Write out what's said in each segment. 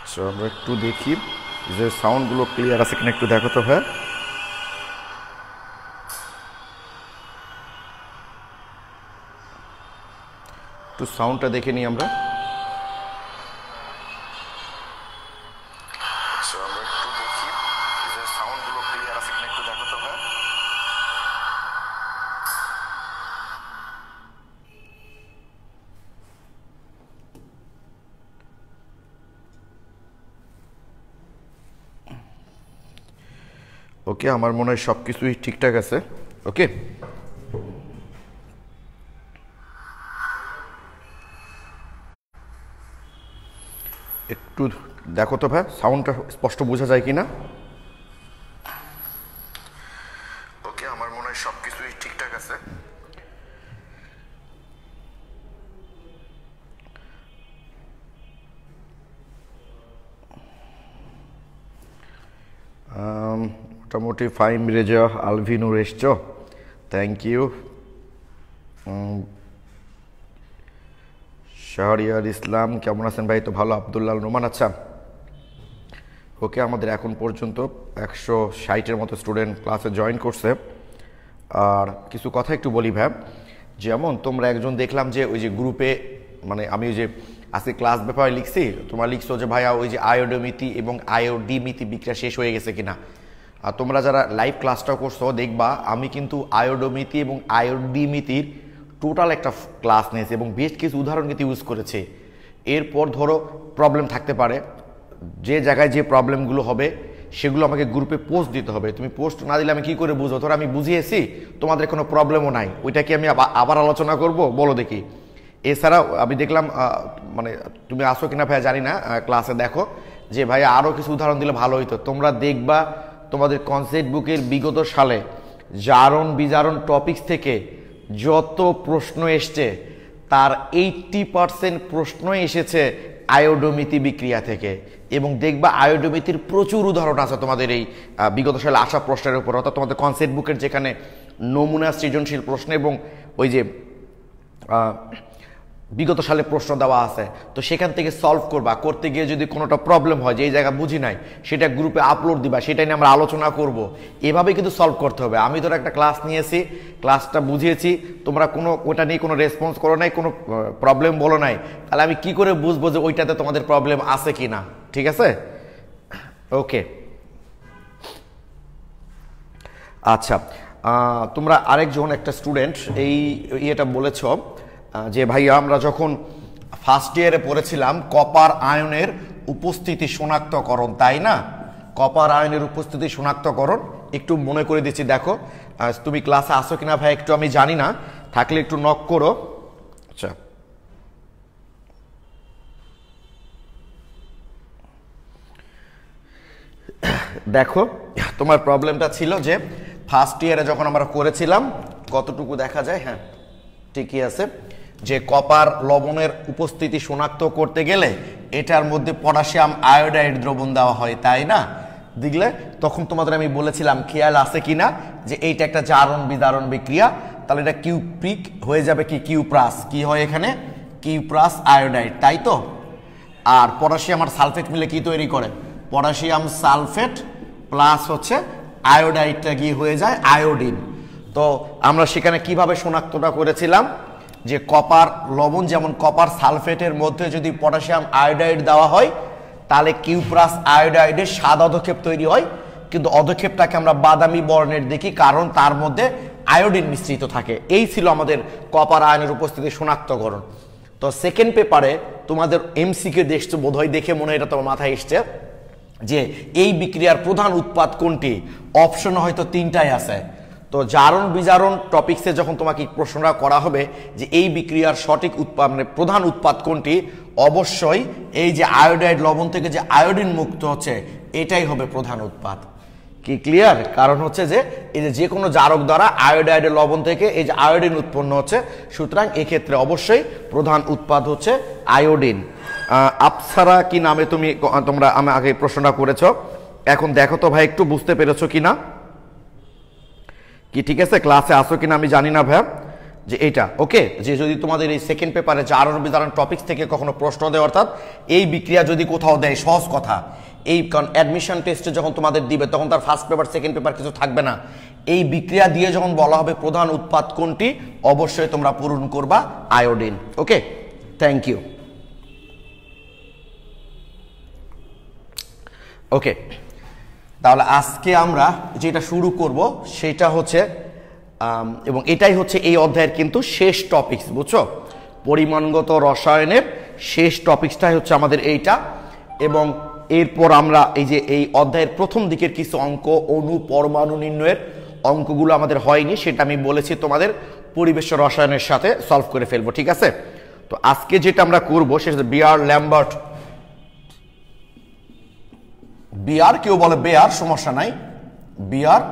আচ্ছা আমরা একটু দেখি যে সাউন্ডগুলো ক্লিয়ার আছে কিনা একটু দেখো তো ভাই। একটু সাউন্ডটা দেখে নিই আমরা। ওকে, আমার মনে হয় সব কিছুই ঠিকঠাক আছে। ওকে, একটু দেখো তো ভাই সাউন্ডটা স্পষ্ট বোঝা যায় কিনা। ওকে, আমার মনে হয় সব কিছুই ঠিকঠাক আছে। মোটামুটি ফাইন রেজা আলভিনুর এসছ, থ্যাংক ইউ। শাহরিয়ার ইসলাম কেমন আছেন ভাই? তো ভালো। আবদুল্লাহ নোমান, আচ্ছা ওকে। আমাদের এখন পর্যন্ত 160-এর মতো স্টুডেন্ট ক্লাসে জয়েন করছে। আর কিছু কথা একটু বলি ভাই, যেমন তোমরা একজন দেখলাম যে ওই যে গ্রুপে, মানে আমি ওই যে আজকে ক্লাস ব্যাপারে লিখছি, তোমরা লিখছো যে ভাইয়া ওই যে আয়োডোমিতি এবং আয়োডিমিতি বিক্রিয়া শেষ হয়ে গেছে কিনা। আর তোমরা যারা লাইভ ক্লাসটা করছো দেখবা আমি কিন্তু আয়োডোমিতি এবং আয়োডিমিতির টোটাল একটা ক্লাস নিয়েছি এবং বেশ কিছু উদাহরণ কিন্তু ইউজ করেছে। এরপর ধরো প্রবলেম থাকতে পারে, যে জায়গায় যে প্রবলেমগুলো হবে সেগুলো আমাকে গ্রুপে পোস্ট দিতে হবে। তুমি পোস্ট না দিলে আমি কী করে বুঝবো? ধরো আমি বুঝিয়েছি তোমাদের কোনো প্রবলেমও নাই, ওইটা কি আমি আবার আলোচনা করব? বলো দেখি। এছাড়াও আমি দেখলাম, মানে তুমি আসো কিনা ভাইয়া জানি না, ক্লাসে দেখো যে ভাইয়া আরও কিছু উদাহরণ দিলে ভালো হইতো। তোমরা দেখবা তোমাদের কনসেপ্ট বুকের বিগত সালে জারণ বিজারণ টপিকস থেকে যত প্রশ্ন এসছে তার 80% প্রশ্ন এসেছে আয়োডোমিতি বিক্রিয়া থেকে। এবং দেখবা আয়োডোমিতির প্রচুর উদাহরণ আছে তোমাদের এই বিগত সালে আসা প্রশ্নের উপর, অর্থাৎ তোমাদের কনসেপ্ট বুকের যেখানে নমুনা সৃজনশীল প্রশ্ন এবং ওই যে বিগত সালে প্রশ্ন দেওয়া আছে, তো সেখান থেকে সলভ করবা। করতে গিয়ে যদি কোনোটা প্রবলেম হয় যে এই জায়গা বুঝি নাই, সেটা গ্রুপে আপলোড দিবা, সেটা নিয়ে আমরা আলোচনা করব। এভাবে কিন্তু সলভ করতে হবে। আমি ধরো একটা ক্লাস নিয়েছি, ক্লাসটা বুঝিয়েছি, তোমরা কোনো ওটা নিয়ে কোনো রেসপন্স করো নাই, কোনো প্রবলেম বলো নাই, তাহলে আমি কি করে বুঝবো যে ওইটাতে তোমাদের প্রবলেম আছে কি না? ঠিক আছে, ওকে। আচ্ছা, তোমরা আরেকজন একটা স্টুডেন্ট এই ইয়েটা বলেছ যে ভাইয়া আমরা যখন ফার্স্ট ইয়ারে পড়েছিলাম কপার আয়নের উপস্থিতি শনাক্তকরণ, তাই না? কপার আয়নের উপস্থিতি শনাক্তকরণ একটু মনে করে দিচ্ছি। দেখো তুমি ক্লাসে আসো কিনা ভাই একটু আমি জানি না, থাকলে একটু নক করো। আচ্ছা, দেখো তোমার প্রবলেমটা ছিল যে ফার্স্ট ইয়ারে যখন আমরা করেছিলাম, কতটুকু দেখা যায়? হ্যাঁ ঠিকই আছে, যে কপার লবণের উপস্থিতি শনাক্ত করতে গেলে এটার মধ্যে পটাশিয়াম আয়োডাইড দ্রবণ দেওয়া হয়, তাই না? দেখলে তখন তোমাদের আমি বলেছিলাম, খেয়াল আছে কিনা, যে এইটা একটা জারণ বিদারণ বিক্রিয়া, তাহলে এটা কিউপ্রিক হয়ে যাবে কি কিউপ্রাস, কি হয় এখানে কিউপ্রাস আয়োডাইড, তাই তো? আর পটাশিয়াম আর সালফেট মিলে কি তৈরি করে? পটাশিয়াম সালফেট প্লাস হচ্ছে আয়োডাইডটা গিয়ে হয়ে যায় আয়োডিন। তো আমরা সেখানে কিভাবে শনাক্তটা করেছিলাম, যে কপার লবণ যেমন কপার সালফেটের মধ্যে যদি পটাশিয়াম আয়োডাইড দেওয়া হয় তাহলে কিউপ্রাস আয়োডাইডের স্বাদ অধক্ষেপ তৈরি হয়, কিন্তু অধক্ষেপটাকে আমরা বাদামি বর্ণের দেখি কারণ তার মধ্যে আয়োডিন মিশ্রিত থাকে। এই ছিল আমাদের কপার আয়নের উপস্থিতি শনাক্তকরণ। তো সেকেন্ড পেপারে তোমাদের এমসিকিউ দেখছো বোধহয়, দেখে মনে হয় এটা তোমার মাথায় এসছে যে এই বিক্রিয়ার প্রধান উৎপাদ কোনটি? অপশন হয়তো 3টাই আছে। তো জারণ বিজারণ টপিক্সে যখন তোমাকে প্রশ্নটা করা হবে যে এই বিক্রিয়ার সঠিক উৎপাদ মানে প্রধান উৎপাদ কোনটি, অবশ্যই এই যে আয়োডাইড লবণ থেকে যে আয়োডিন মুক্ত হচ্ছে এটাই হবে প্রধান উৎপাদ। কি ক্লিয়ার? কারণ হচ্ছে যে এই যে কোনো জারক দ্বারা আয়োডাইডের লবণ থেকে এই যে আয়োডিন উৎপন্ন হচ্ছে, সুতরাং এক্ষেত্রে অবশ্যই প্রধান উৎপাদ হচ্ছে আয়োডিন। আপসারা কি নামে তোমরা আমি আগে প্রশ্নটা করেছ, এখন দেখো তো ভাই একটু বুঝতে পেরেছো কিনা, কি ঠিক আছে? ক্লাসে আসো কিনা আমি জানি না ভাই। যে এইটা ওকে, যে যদি তোমাদের এই সেকেন্ড পেপারে যে আরোহণ বিধারণ টপিক্স থেকে কখনো প্রশ্ন দেয়, অর্থাৎ এই বিক্রিয়া যদি কোথাও দেয়, সহজ কথা, এই অ্যাডমিশন টেস্টে যখন তোমাদের দিবে তখন তার ফার্স্ট পেপার সেকেন্ড পেপার কিছু থাকবে না, এই বিক্রিয়া দিয়ে যখন বলা হবে প্রধান উৎপাদ কোনটি, অবশ্যই তোমরা পূরণ করবা iodine. Okay, thank you. Okay, তাহলে আজকে আমরা যেটা শুরু করব সেটা হচ্ছে এবং এটাই হচ্ছে এই অধ্যায়ের কিন্তু শেষ টপিকস, বুঝছো? পরিমাণগত রসায়নের শেষ টপিকসটাই হচ্ছে আমাদের এইটা। এবং এরপর আমরা এই যে এই অধ্যায়ের প্রথম দিকের কিছু অঙ্ক, অণু পরমাণু নির্ণয়ের অঙ্কগুলো আমাদের হয়নি, সেটা আমি বলেছি তোমাদের পরিবেশ রসায়নের সাথে সলভ করে ফেলবো, ঠিক আছে? তো আজকে যেটা আমরা করব সেটা হচ্ছে বিয়ার ল্যাম্বার্ট, বিয়ার কেউ বলে বেয়ার, সমস্যা নাই, বিয়ার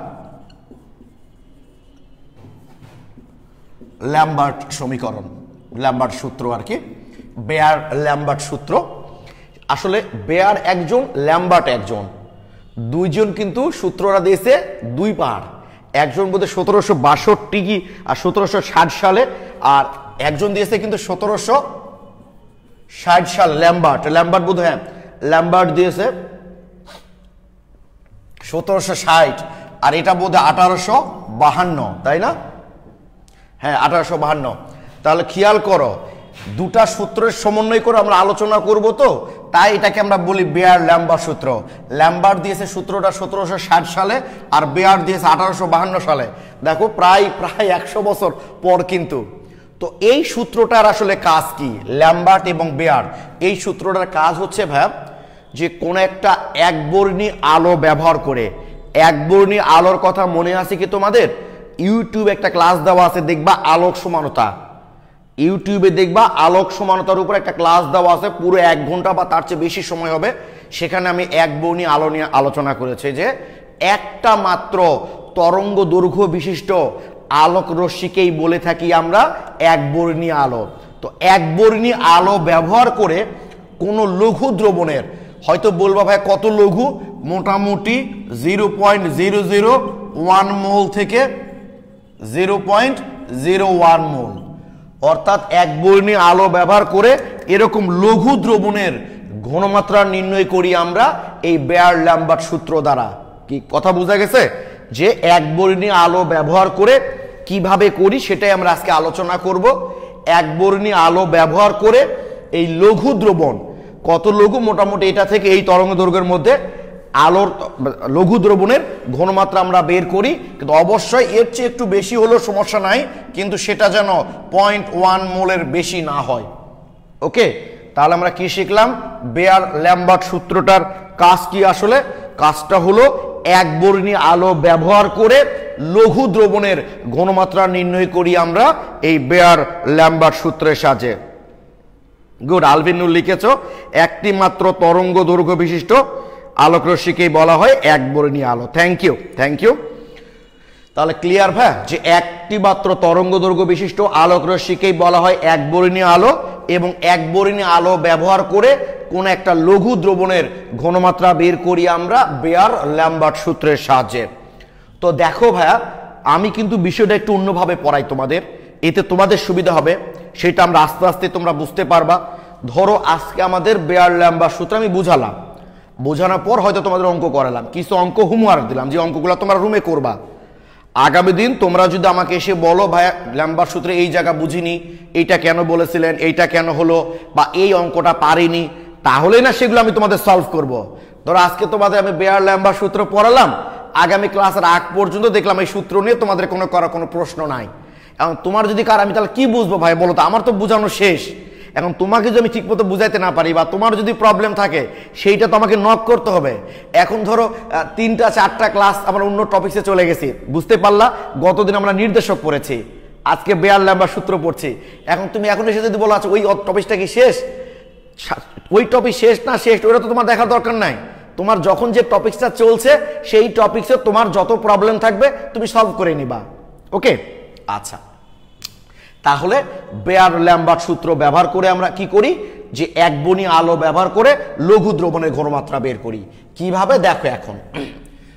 ল্যাম্বার্ট সমীকরণ, ল্যাম্বার্ট সূত্র আর কি, বেয়ার ল্যাম্বার্ট সূত্র। আসলে বেয়ার একজন, ল্যাম্বার্ট একজন, দুইজন কিন্তু সূত্রটা দিয়েছে দুই পার, একজন বোধ 1762 আর 1760 সালে, আর একজন দিয়েছে কিন্তু 1760 সাল, ল্যাম্বার্ট, ল্যাম্বার্ট বোধ, হ্যাঁ ল্যাম্বার্ট দিয়েছে 1760, আর এটা বোধ 1852, তাই না? হ্যাঁ 1852। তাহলে খেয়াল করো, দুটা সূত্রের সমন্বয় করে আমরা আলোচনা করব, তো তাই এটাকে আমরা বলি বেয়ার ল্যাম্বার্ট সূত্র। ল্যাম্বার্ট দিয়েছে সূত্রটা 1760 সালে, আর বেয়ার দিয়েছে 1852 সালে। দেখো প্রায় 100 বছর পর কিন্তু। তো এই সূত্রটার আসলে কাজ কি, ল্যাম্বার্ট এবং বেয়ার এই সূত্রটার কাজ হচ্ছে ভাব যে কোন একটা একবর্ণী আলো ব্যবহার করে, একবর্ণী আলোর কথা মনে আছে কি তোমাদের? ইউটিউবে একটা ক্লাস দেওয়া আছে, দেখবা আলোক সমানতা, ইউটিউবে দেখবা আলোক সমানতার উপর একটা ক্লাস দেওয়া আছে, পুরো 1 ঘন্টা বা তার চেয়ে বেশি সময় হবে। সেখানে আমি একবর্ণী আলো নিয়ে আলোচনা করেছি যে একটা মাত্র তরঙ্গ দৈর্ঘ্য বিশিষ্ট আলোক রশ্মিকেই বলে থাকি আমরা একবর্ণী আলো। তো একবর্ণী আলো ব্যবহার করে কোনো লঘু দ্রবণের, হয়তো বলবা ভাই কত লঘু, মোটামুটি 0.001 মোল থেকে 0.01 মোল, অর্থাৎ একবর্ণী আলো ব্যবহার করে এরকম লঘু দ্রবণের ঘনমাত্রা নির্ণয় করি আমরা এই বেয়ার ল্যাম্বার্ট সূত্র দ্বারা। কি কথা বোঝা গেছে? যে একবর্ণী আলো ব্যবহার করে কিভাবে করি সেটাই আমরা আজকে আলোচনা করব। একবর্ণী আলো ব্যবহার করে এই লঘু দ্রবণ, কত লঘু, মোটামুটি এটা থেকে এই তরঙ্গ দৈর্ঘ্যের মধ্যে আলোর লঘু দ্রবণের ঘনমাত্রা আমরা বের করি, কিন্তু অবশ্যই এর চেয়ে একটু বেশি হলেও সমস্যা নাই, কিন্তু সেটা যেন 0.1 মোলের বেশি না হয়। ওকে, তাহলে আমরা কি শিখলাম? বেয়ার ল্যাম্বার্ট সূত্রটার কাজ কি? আসলে কাজটা হলো একবর্ণী আলো ব্যবহার করে লঘু দ্রবণের ঘনমাত্রা নির্ণয় করি আমরা এই বেয়ার ল্যাম্বার্ট সূত্রের সাহায্যে। গুড, আলভিনুল লিখেছ, একটি মাত্র তরঙ্গ দৈর্ঘ্য বিশিষ্ট আলোক রশ্মিকেই বলা হয় একবর্ণী আলো। Thank you, thank you. তাহলে ক্লিয়ার ভাই, যে একটি মাত্র তরঙ্গ দৈর্ঘ্য বিশিষ্ট আলোক রশ্মিকেই বলা হয় একবর্ণী আলো, এবং একবর্ণী আলো ব্যবহার করে কোন একটা লঘু দ্রবণের ঘনমাত্রা বের করি আমরা বেয়ার ল্যাম্বার্ট সূত্রের সাহায্যে। তো দেখো ভাইয়া, আমি কিন্তু বিষয়টা একটু অন্যভাবে পড়াই তোমাদের, এতে তোমাদের সুবিধা হবে, সেটা আমরা আস্তে আস্তে তোমরা বুঝতে পারবা। ধরো আজকে আমাদের বেয়ার ল্যাম্বার্ট সূত্র আমি বুঝালাম, বোঝানোর পর হয়তো তোমাদের অঙ্ক করালাম, কিছু অঙ্ক হোমওয়ার্ক দিলাম, যে অঙ্কগুলো তোমরা রুমে করবা। আগামী দিন তোমরা যদি আমাকে এসে বলো ভাইয়া ল্যাম্বার্ট সূত্রে এই জায়গা বুঝিনি, এইটা কেন বলেছিলেন, এইটা কেন হলো, বা এই অঙ্কটা পারিনি, তাহলে না সেগুলো আমি তোমাদের সলভ করব। ধরো আজকে তোমাদের আমি বেয়ার ল্যাম্বার্ট সূত্র পড়ালাম, আগামী ক্লাসের আগ পর্যন্ত দেখলাম এই সূত্র নিয়ে তোমাদের কোনো প্রশ্ন নাই। এখন তোমার যদি আমি তাহলে কি বুঝবো ভাই বলো তো? আমার তো বোঝানো শেষ। এখন তোমাকে যদি আমি ঠিকমতো বুঝাইতে না পারি, বা তোমার যদি প্রবলেম থাকে, সেইটা তো আমাকে নক করতে হবে। এখন ধরো 3টা-4টা ক্লাস আমরা অন্য টপিক্সে চলে গেছি, বুঝতে পারলা? গতদিন আমরা নির্দেশক পড়েছি, আজকে বেয়ার ল্যাম্বার্ট সূত্র পড়ছি। এখন তুমি এখন এসে যদি বলো আচ্ছা ওই টপিকটা কি শেষ, ওই টপিক শেষ না শেষ ওটা তো তোমার দেখার দরকার নাই। তোমার যখন যে টপিকসটা চলছে সেই টপিক্সে তোমার যত প্রবলেম থাকবে তুমি সলভ করে নিবা। ওকে, আচ্ছা, তাহলে বেয়ার ল্যাম্বার্ট সূত্র ব্যবহার করে আমরা কি করি, যে একবর্ণী আলো ব্যবহার করে লঘু দ্রবণের ঘনমাত্রা বের করি। কিভাবে দেখো এখন।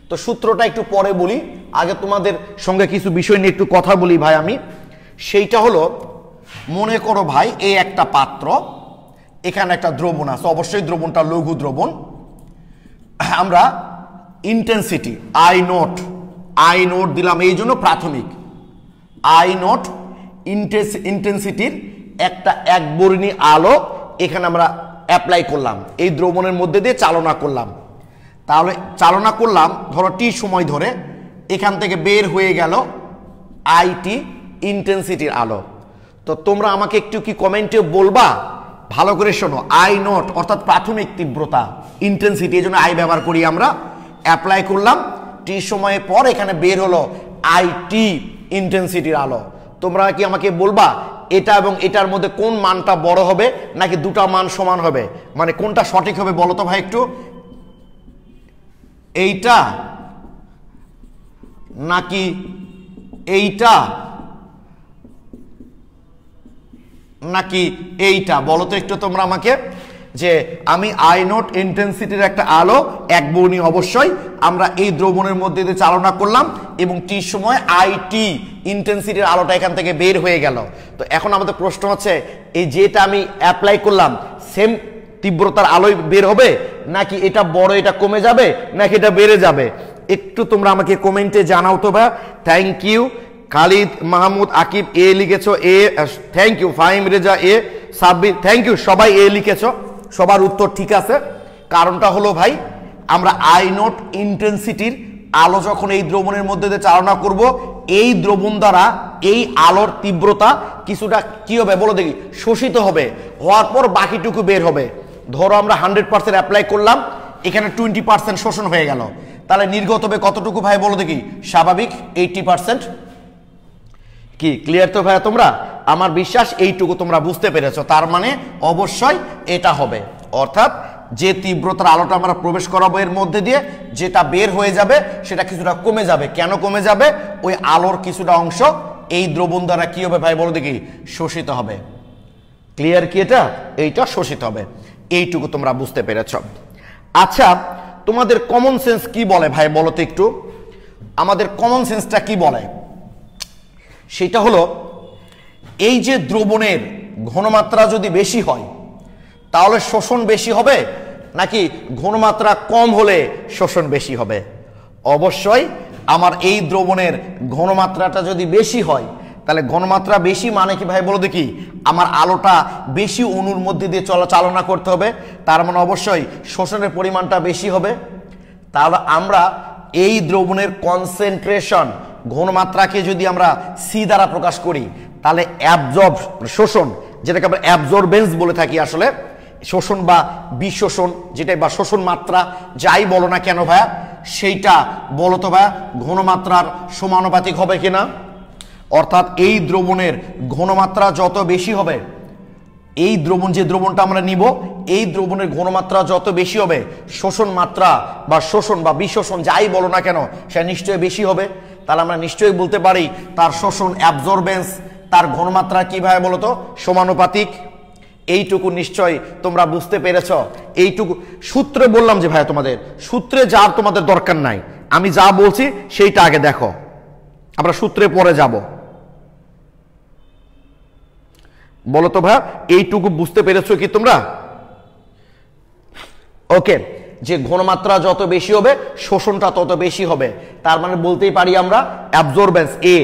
তো সূত্রটা একটু পরে বলি, আগে তোমাদের সঙ্গে কিছু বিষয় নিয়ে একটু কথা বলি ভাই আমি। সেইটা হলো মনে করো ভাই এই একটা পাত্র, এখানে একটা দ্রবণ আছে, অবশ্যই দ্রবণটা লঘু দ্রবণ। আমরা ইন্টেন্সিটি আই নোট দিলাম, এই জন্য প্রাথমিক আই নোট ইন্টেন্সিটির একটা একবর্ণী আলো এখানে আমরা অ্যাপ্লাই করলাম, এই দ্রবণের মধ্যে দিয়ে চালনা করলাম। তাহলে চালনা করলাম ধরো টি সময় ধরে, এখান থেকে বের হয়ে গেল আইটি ইন্টেন্সিটির আলো। তো তোমরা আমাকে একটু কি কমেন্টে বলবা, ভালো করে শোনো, আই নট অর্থাৎ প্রাথমিক তীব্রতা ইন্টেন্সিটি, এই জন্য আই ব্যবহার করি আমরা, অ্যাপ্লাই করলাম, টি সময়ের পর এখানে বের হলো আইটি ইন্টেন্সিটির আলো। তোমরা কি আমাকে বলবা এটা এবং এটার মধ্যে কোন মানটা বড় হবে নাকি দুটা মান সমান হবে, মানে কোনটা সঠিক হবে বলো তো ভাই একটু, এইটা নাকি এইটা নাকি এইটা, বলো তো একটু তোমরা আমাকে। যে আমি আই নোট ইন্টেন্সিটির একটা আলো একবর্ণী, অবশ্যই আমরা এই দ্রবণের মধ্যে দিয়ে চালনা করলাম এবং টি সময় আইটি ইন্টেন্সিটির আলোটা এখান থেকে বের হয়ে গেল। তো এখন আমাদের প্রশ্ন হচ্ছে এই যেটা আমি অ্যাপ্লাই করলাম সেম তীব্রতার আলোয় বের হবে নাকি এটা বড়, এটা কমে যাবে নাকি এটা বেড়ে যাবে, একটু তোমরা আমাকে কমেন্টে জানাও তো ভাই। Thank you Khalid Mahmud Akib A লিখেছো, A thank you, Fahim Reza A, Sabbir thank you, সবাই এ লিখেছো, সবার উত্তর ঠিক আছে। কারণটা হলো ভাই আমরা আই নোট ইন্টেন্সিটির আলো যখন এই দ্রবণের মধ্যে দিয়ে চালনা করব, এই দ্রবণ দ্বারা এই আলোর তীব্রতা কিছুটা কি হবে বলো দেখি, শোষিত হবে, হওয়ার পর বাকিটুকু বের হবে। ধরো আমরা 100% অ্যাপ্লাই করলাম, এখানে 20% শোষণ হয়ে গেল, তাহলে নির্গত হবে কতটুকু ভাই বলো দেখি, স্বাভাবিক 80%। কি ক্লিয়ার তো ভাইয়া তোমরা? আমার বিশ্বাস এইটুকু তোমরা বুঝতে পেরেছো। তার মানে অবশ্যই এটা হবে, অর্থাৎ যে তীব্রতার আলোটা আমরা প্রবেশ করাবো এর মধ্যে দিয়ে, যেটা বের হয়ে যাবে সেটা কিছুটা কমে যাবে। কেন কমে যাবে? ওই আলোর কিছুটা অংশ এই দ্রবণ দ্বারা কি হবে ভাই বলো দেখি, শোষিত হবে। ক্লিয়ার কি এটা? এইটা শোষিত হবে, এইটুকু তোমরা বুঝতে পেরেছ। আচ্ছা তোমাদের কমন সেন্স কি বলে ভাই বলো তো একটু, আমাদের কমন সেন্সটা কি বলে? সেটা হলো এই যে দ্রবণের ঘনমাত্রা যদি বেশি হয় তাহলে শোষণ বেশি হবে নাকি ঘনমাত্রা কম হলে শোষণ বেশি হবে? অবশ্যই আমার এই দ্রবণের ঘনমাত্রাটা যদি বেশি হয় তাহলে ঘনমাত্রা বেশি মানে কি ভাই বলো দেখি, আমার আলোটা বেশি অণুর মধ্যে দিয়ে চালনা করতে হবে, তার মানে অবশ্যই শোষণের পরিমাণটা বেশি হবে। তাহলে আমরা এই দ্রবণের কনসেন্ট্রেশন ঘনমাত্রাকে যদি আমরা সি দ্বারা প্রকাশ করি তাহলে অ্যাবজর্ব শোষণ, যেটাকে আমরা অ্যাবজর্বেন্স বলে থাকি, আসলে শোষণ বা বিশোষণ যেটা বা শোষণ মাত্রা যাই বলো না কেন ভাইয়া, সেইটা বলো তো ভাইয়া ঘনমাত্রার সমানুপাতিক হবে কিনা? অর্থাৎ এই দ্রবণের ঘনমাত্রা যত বেশি হবে, এই দ্রবণ যে দ্রবণটা আমরা নিব এই দ্রবণের ঘনমাত্রা যত বেশি হবে শোষণ মাত্রা বা শোষণ বা বিশোষণ যাই বলো না কেন সেটা নিশ্চয়ই বেশি হবে। তাহলে আমরা নিশ্চয়ই বলতে পারি তার শোষণ অ্যাবজর্বেন্স তার ঘনমাত্রা কিভাবে বলতো সমানুপাতিক। এইটুকু নিশ্চয়ই তোমরা বুঝতে পেরেছ। এইটুকু সূত্রে বললাম যে ভাই তোমাদের সূত্রে যার তোমাদের দরকার নাই, আমি যা বলছি সেইটা আগে দেখো, আমরা সূত্রে পরে যাব। বলো তো ভাই এইটুকু বুঝতে পেরেছো কি তোমরা? ওকে, যে ঘনমাত্রা যত বেশি হবে শোষণটা তত বেশি হবে, তার মানে বলতেই পারি আমরা অ্যাবজর্বেন্স এ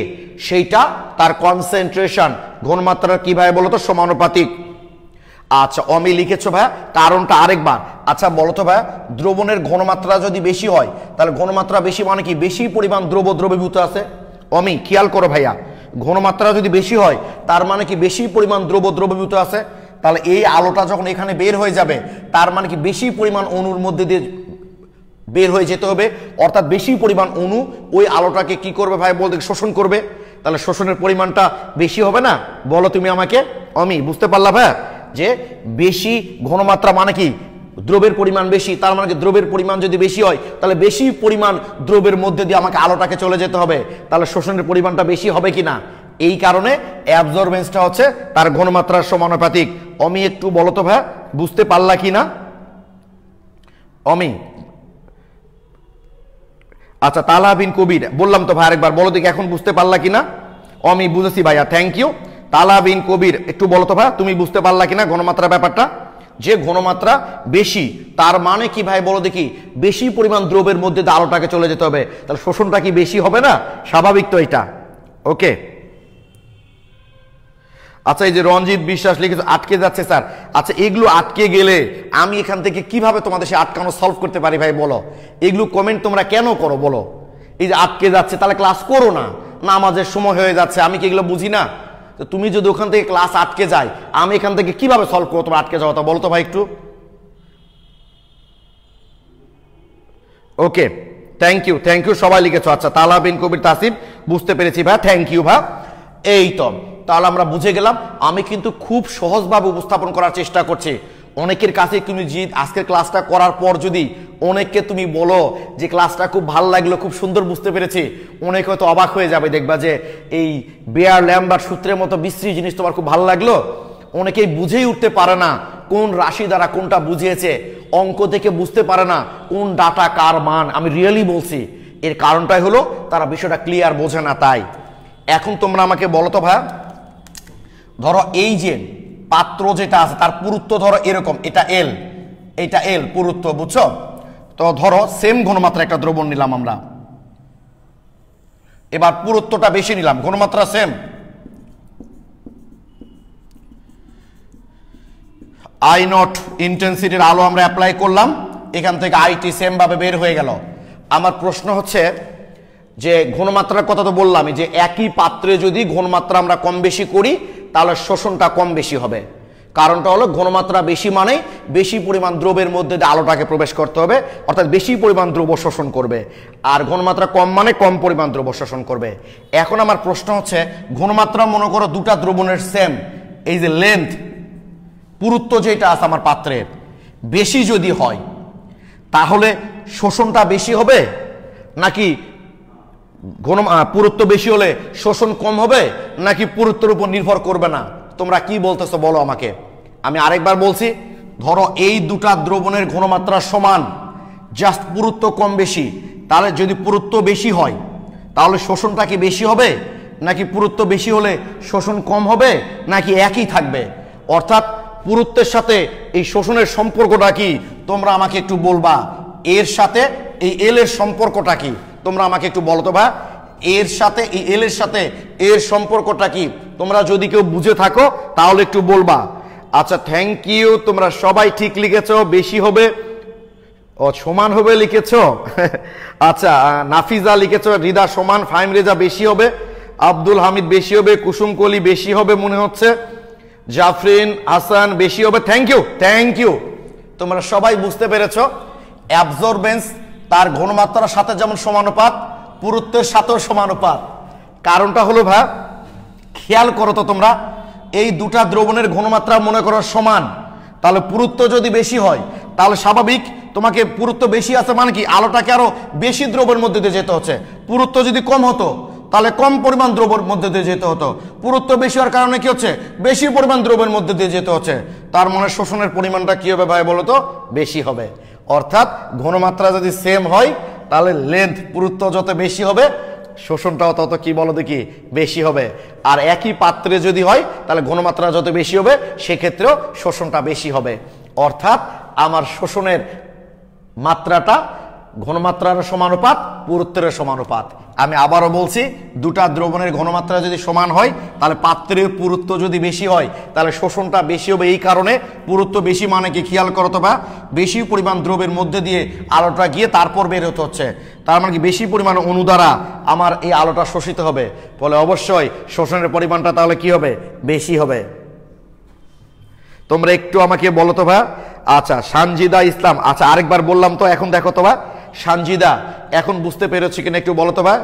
সেইটা তার কনসেন্ট্রেশন ঘনমাত্রার কিভাবে বলতো সমানুপাতিক। আচ্ছা অমি লিখেছো ভাইয়া, কারণটা আরেকবার। আচ্ছা বলো তো ভাইয়া দ্রবণের ঘনমাত্রা যদি বেশি হয় তাহলে ঘনমাত্রা বেশি মানে কি বেশি পরিমাণ দ্রবীভূত আছে। অমি খেয়াল করো ভাইয়া, ঘনমাত্রা যদি বেশি হয় তার মানে কি বেশি পরিমাণ দ্রবীভূত আছে, তাহলে এই আলোটা যখন এখানে বের হয়ে যাবে তার মানে কি বেশি পরিমাণ অণুর মধ্যে দিয়ে বের হয়ে যেতে হবে, অর্থাৎ বেশি পরিমাণ অণু ওই আলোটাকে কি করবে ভাই বলতে শোষণ করবে, তাহলে শোষণের পরিমাণটা বেশি হবে না? বলো তুমি আমাকে। অমি বুঝতে পারলা ভাইয়া যে বেশি ঘনমাত্রা মানে কি দ্রবের পরিমাণ বেশি, তার মানে দ্রবের পরিমাণ যদি বেশি হয় তাহলে বেশি পরিমাণ দ্রবের মধ্যে দিয়ে আমাকে আলোটাকে চলে যেতে হবে, তাহলে শোষণের পরিমাণটা বেশি হবে কিনা? এই কারণে অ্যাবজর্বেন্সটা হচ্ছে তার ঘনমাত্রার সমানুপাতিক। অমি একটু বলো তো ভাই বুঝতে পারলা কিনা অমি? আচ্ছা তালা বিন কবির বললাম তো ভাই আরেকবার বলো দেখি এখন বুঝতে পারলা কিনা? আমি বুঝেছি ভাইয়া, থ্যাংক ইউ। তালা বিন কবির, একটু বলো তো ভাই তুমি বুঝতে পারলা কিনা ঘনমাত্রা ব্যাপারটা? যে ঘনমাত্রা বেশি তার মানে কি ভাই বলো দেখি? বেশি পরিমাণ দ্রবের মধ্যে আলোটাকে চলে যেতে হবে, তাহলে শোষণটা কি বেশি হবে না? স্বাভাবিক তো এটা। ওকে, আচ্ছা এই যে রঞ্জিত বিশ্বাস লিখেছে আটকে যাচ্ছে স্যার। আচ্ছা এগুলো আটকে গেলে আমি এখান থেকে কিভাবে তোমাদের সে আটকানো সলভ করতে পারি ভাই বলো? এগুলো কমেন্ট তোমরা কেন করো বলো? এই যে আটকে যাচ্ছে তাহলে ক্লাস করো না, নামাজের সময় হয়ে যাচ্ছে, আমি কি এগুলো বুঝি না? তো তুমি যদি ওখান থেকে ক্লাস আটকে যায় আমি এখান থেকে কিভাবে সলভ করবো তোমার আটকে যাওয়াটা বলো তো ভাই একটু। ওকে, থ্যাংক ইউ সবাই লিখেছো। আচ্ছা তালা বিন কবির তাসিফ, বুঝতে পেরেছি ভাই, থ্যাংক ইউ ভাই। এই তো তাহলে আমরা বুঝে গেলাম। আমি কিন্তু খুব সহজভাবে উপস্থাপন করার চেষ্টা করছি। অনেকের কাছে তুমি আজকের ক্লাসটা করার পর যদি অনেককে তুমি বলো যে ক্লাসটা খুব ভালো লাগলো, খুব সুন্দর বুঝতে পেরেছি, অনেকে হয়তো অবাক হয়ে যাবে, দেখবা যে এই বেয়ার ল্যাম্বার্ট সূত্রের মতো বিশ্রী জিনিস তোমার খুব ভালো লাগলো। অনেকেই বুঝেই উঠতে পারে না কোন রাশি দ্বারা কোনটা বুঝিয়েছে, অঙ্ক থেকে বুঝতে পারে না কোন ডাটা কার মান। আমি রিয়েলি বলছি, এর কারণটাই হলো তারা বিষয়টা ক্লিয়ার বোঝে না। তাই এখন তোমরা আমাকে বলো তো ভাই, ধরো এই যে পাত্র যেটা আছে তার পুরুত্ব ধরো এরকম, এটা এল, এটা এল পুরুত্ব, বুঝছো? তো ধরো সেম ঘনমাত্রা একটা দ্রবণ নিলাম আমরা, এবার পুরুত্বটা বেশি নিলাম, ঘনমাত্রা সেম। আই নট ইন্টেন্সিটির আলো আমরা অ্যাপ্লাই করলাম, এখান থেকে আইটি সেম ভাবে বের হয়ে গেল। আমার প্রশ্ন হচ্ছে যে ঘনমাত্রার কথা তো বললামই, যে একই পাত্রে যদি ঘনমাত্রা আমরা কম বেশি করি তাহলে শোষণটা কম বেশি হবে। কারণটা হলো ঘনমাত্রা বেশি মানে বেশি পরিমাণ দ্রবের মধ্যে আলোটাকে প্রবেশ করতে হবে, অর্থাৎ বেশি পরিমাণ দ্রব্য শোষণ করবে। আর ঘনমাত্রা কম মানে কম পরিমাণ দ্রব্য শোষণ করবে। এখন আমার প্রশ্ন হচ্ছে ঘনমাত্রা মনে করো দুটা দ্রবণের সেম, এই যে লেন্থ পুরুত্ব যেটা আছে আমার পাত্রের বেশি যদি হয় তাহলে শোষণটা বেশি হবে, নাকি পুরুত্ব বেশি হলে শোষণ কম হবে, নাকি পুরুত্বের উপর নির্ভর করবে না? তোমরা কি বলতেছো বলো আমাকে। আমি আরেকবার বলছি, ধরো এই দুটা দ্রবণের ঘনমাত্রা সমান, জাস্ট পুরুত্ব কম বেশি, তাহলে যদি পুরুত্ব বেশি হয় তাহলে শোষণটা কি বেশি হবে, নাকি পুরুত্ব বেশি হলে শোষণ কম হবে, নাকি একই থাকবে? অর্থাৎ পুরুত্বের সাথে এই শোষণের সম্পর্কটা কি তোমরা আমাকে একটু বলবা। এর সাথে এই এল এর সম্পর্কটা কি তোমরা আমাকে একটু বলো তো ভাই। এর সাথে এই এল এর সাথে এর সম্পর্কটা কি তোমরা যদি কেউ বুঝে থাকো তাহলে একটু বলবা। আচ্ছা থ্যাংক ইউ, তোমরা সবাই ঠিক লিখেছো, বেশি হবে ও সমান হবে লিখেছো। আচ্ছা নাফিজা লিখেছো রিদা সমান, ফাইম রেজা বেশি হবে, আব্দুল হামিদ বেশি হবে, কুসুম কলি বেশি হবে মনে হচ্ছে, জাফরিন হাসান বেশি হবে। থ্যাংক ইউ তোমরা সবাই বুঝতে পেরেছো। অ্যাবজর্বেন্স তার ঘনমাত্রার সাথে যেমন সমানুপাত, পুরুত্বের সাথেও সমানুপাত। কারণটা হলো ভাই খেয়াল করো তো তোমরা, এই দুটা দ্রবণের ঘনমাত্রা মনে করো সমান, তাহলে পুরুত্ব যদি বেশি হয় তাহলে স্বাভাবিক তোমাকে পুরুত্ব বেশি আছে মানে কি আলোটাকে আরো বেশি দ্রবের মধ্যে দিয়ে যেতে হচ্ছে। পুরুত্ব যদি কম হতো তাহলে কম পরিমাণ দ্রবের মধ্যে দিয়ে যেতে হতো। পুরুত্ব বেশি হওয়ার কারণে কি হচ্ছে, বেশি পরিমাণ দ্রবের মধ্যে দিয়ে যেতে হচ্ছে। তার মানে শোষণের পরিমাণটা কি হবে ভাই বলো তো, বেশি হবে। অর্থাৎ ঘনমাত্রা যদি সেম হয় তাহলে লেন্থ পুরুত্ব যত বেশি হবে শোষণটাও তত কি বলো দেখি বেশি হবে। আর একই পাত্রে যদি হয় তাহলে ঘনমাত্রা যত বেশি হবে সেক্ষেত্রেও শোষণটা বেশি হবে। অর্থাৎ আমার শোষণের মাত্রাটা ঘনমাত্রার সমানুপাত, পুরুত্বের সমানুপাত। আমি আবারও বলছি, দুটা দ্রবণের ঘনমাত্রা যদি সমান হয় তাহলে পাত্রের পুরুত্ব যদি বেশি হয় তাহলে শোষণটা বেশি হবে। এই কারণে পুরুত্ব বেশি মানে কি খেয়াল করো তো বা, বেশি পরিমাণ দ্রবের মধ্যে দিয়ে আলোটা গিয়ে তারপর বের হতে হচ্ছে। তার মানে কি বেশি পরিমাণ অণু দ্বারা আমার এই আলোটা শোষিত হবে, ফলে অবশ্যই শোষণের পরিমাণটা তাহলে কি হবে, বেশি হবে। তোমরা একটু আমাকে বলো তো ভাই। আচ্ছা সানজিদা ইসলাম, আচ্ছা আরেকবার বললাম তো, এখন দেখো তো ভাই সানজিদা এখন বুঝতে পেরেছি কিনা একটু বলো তো ভাই।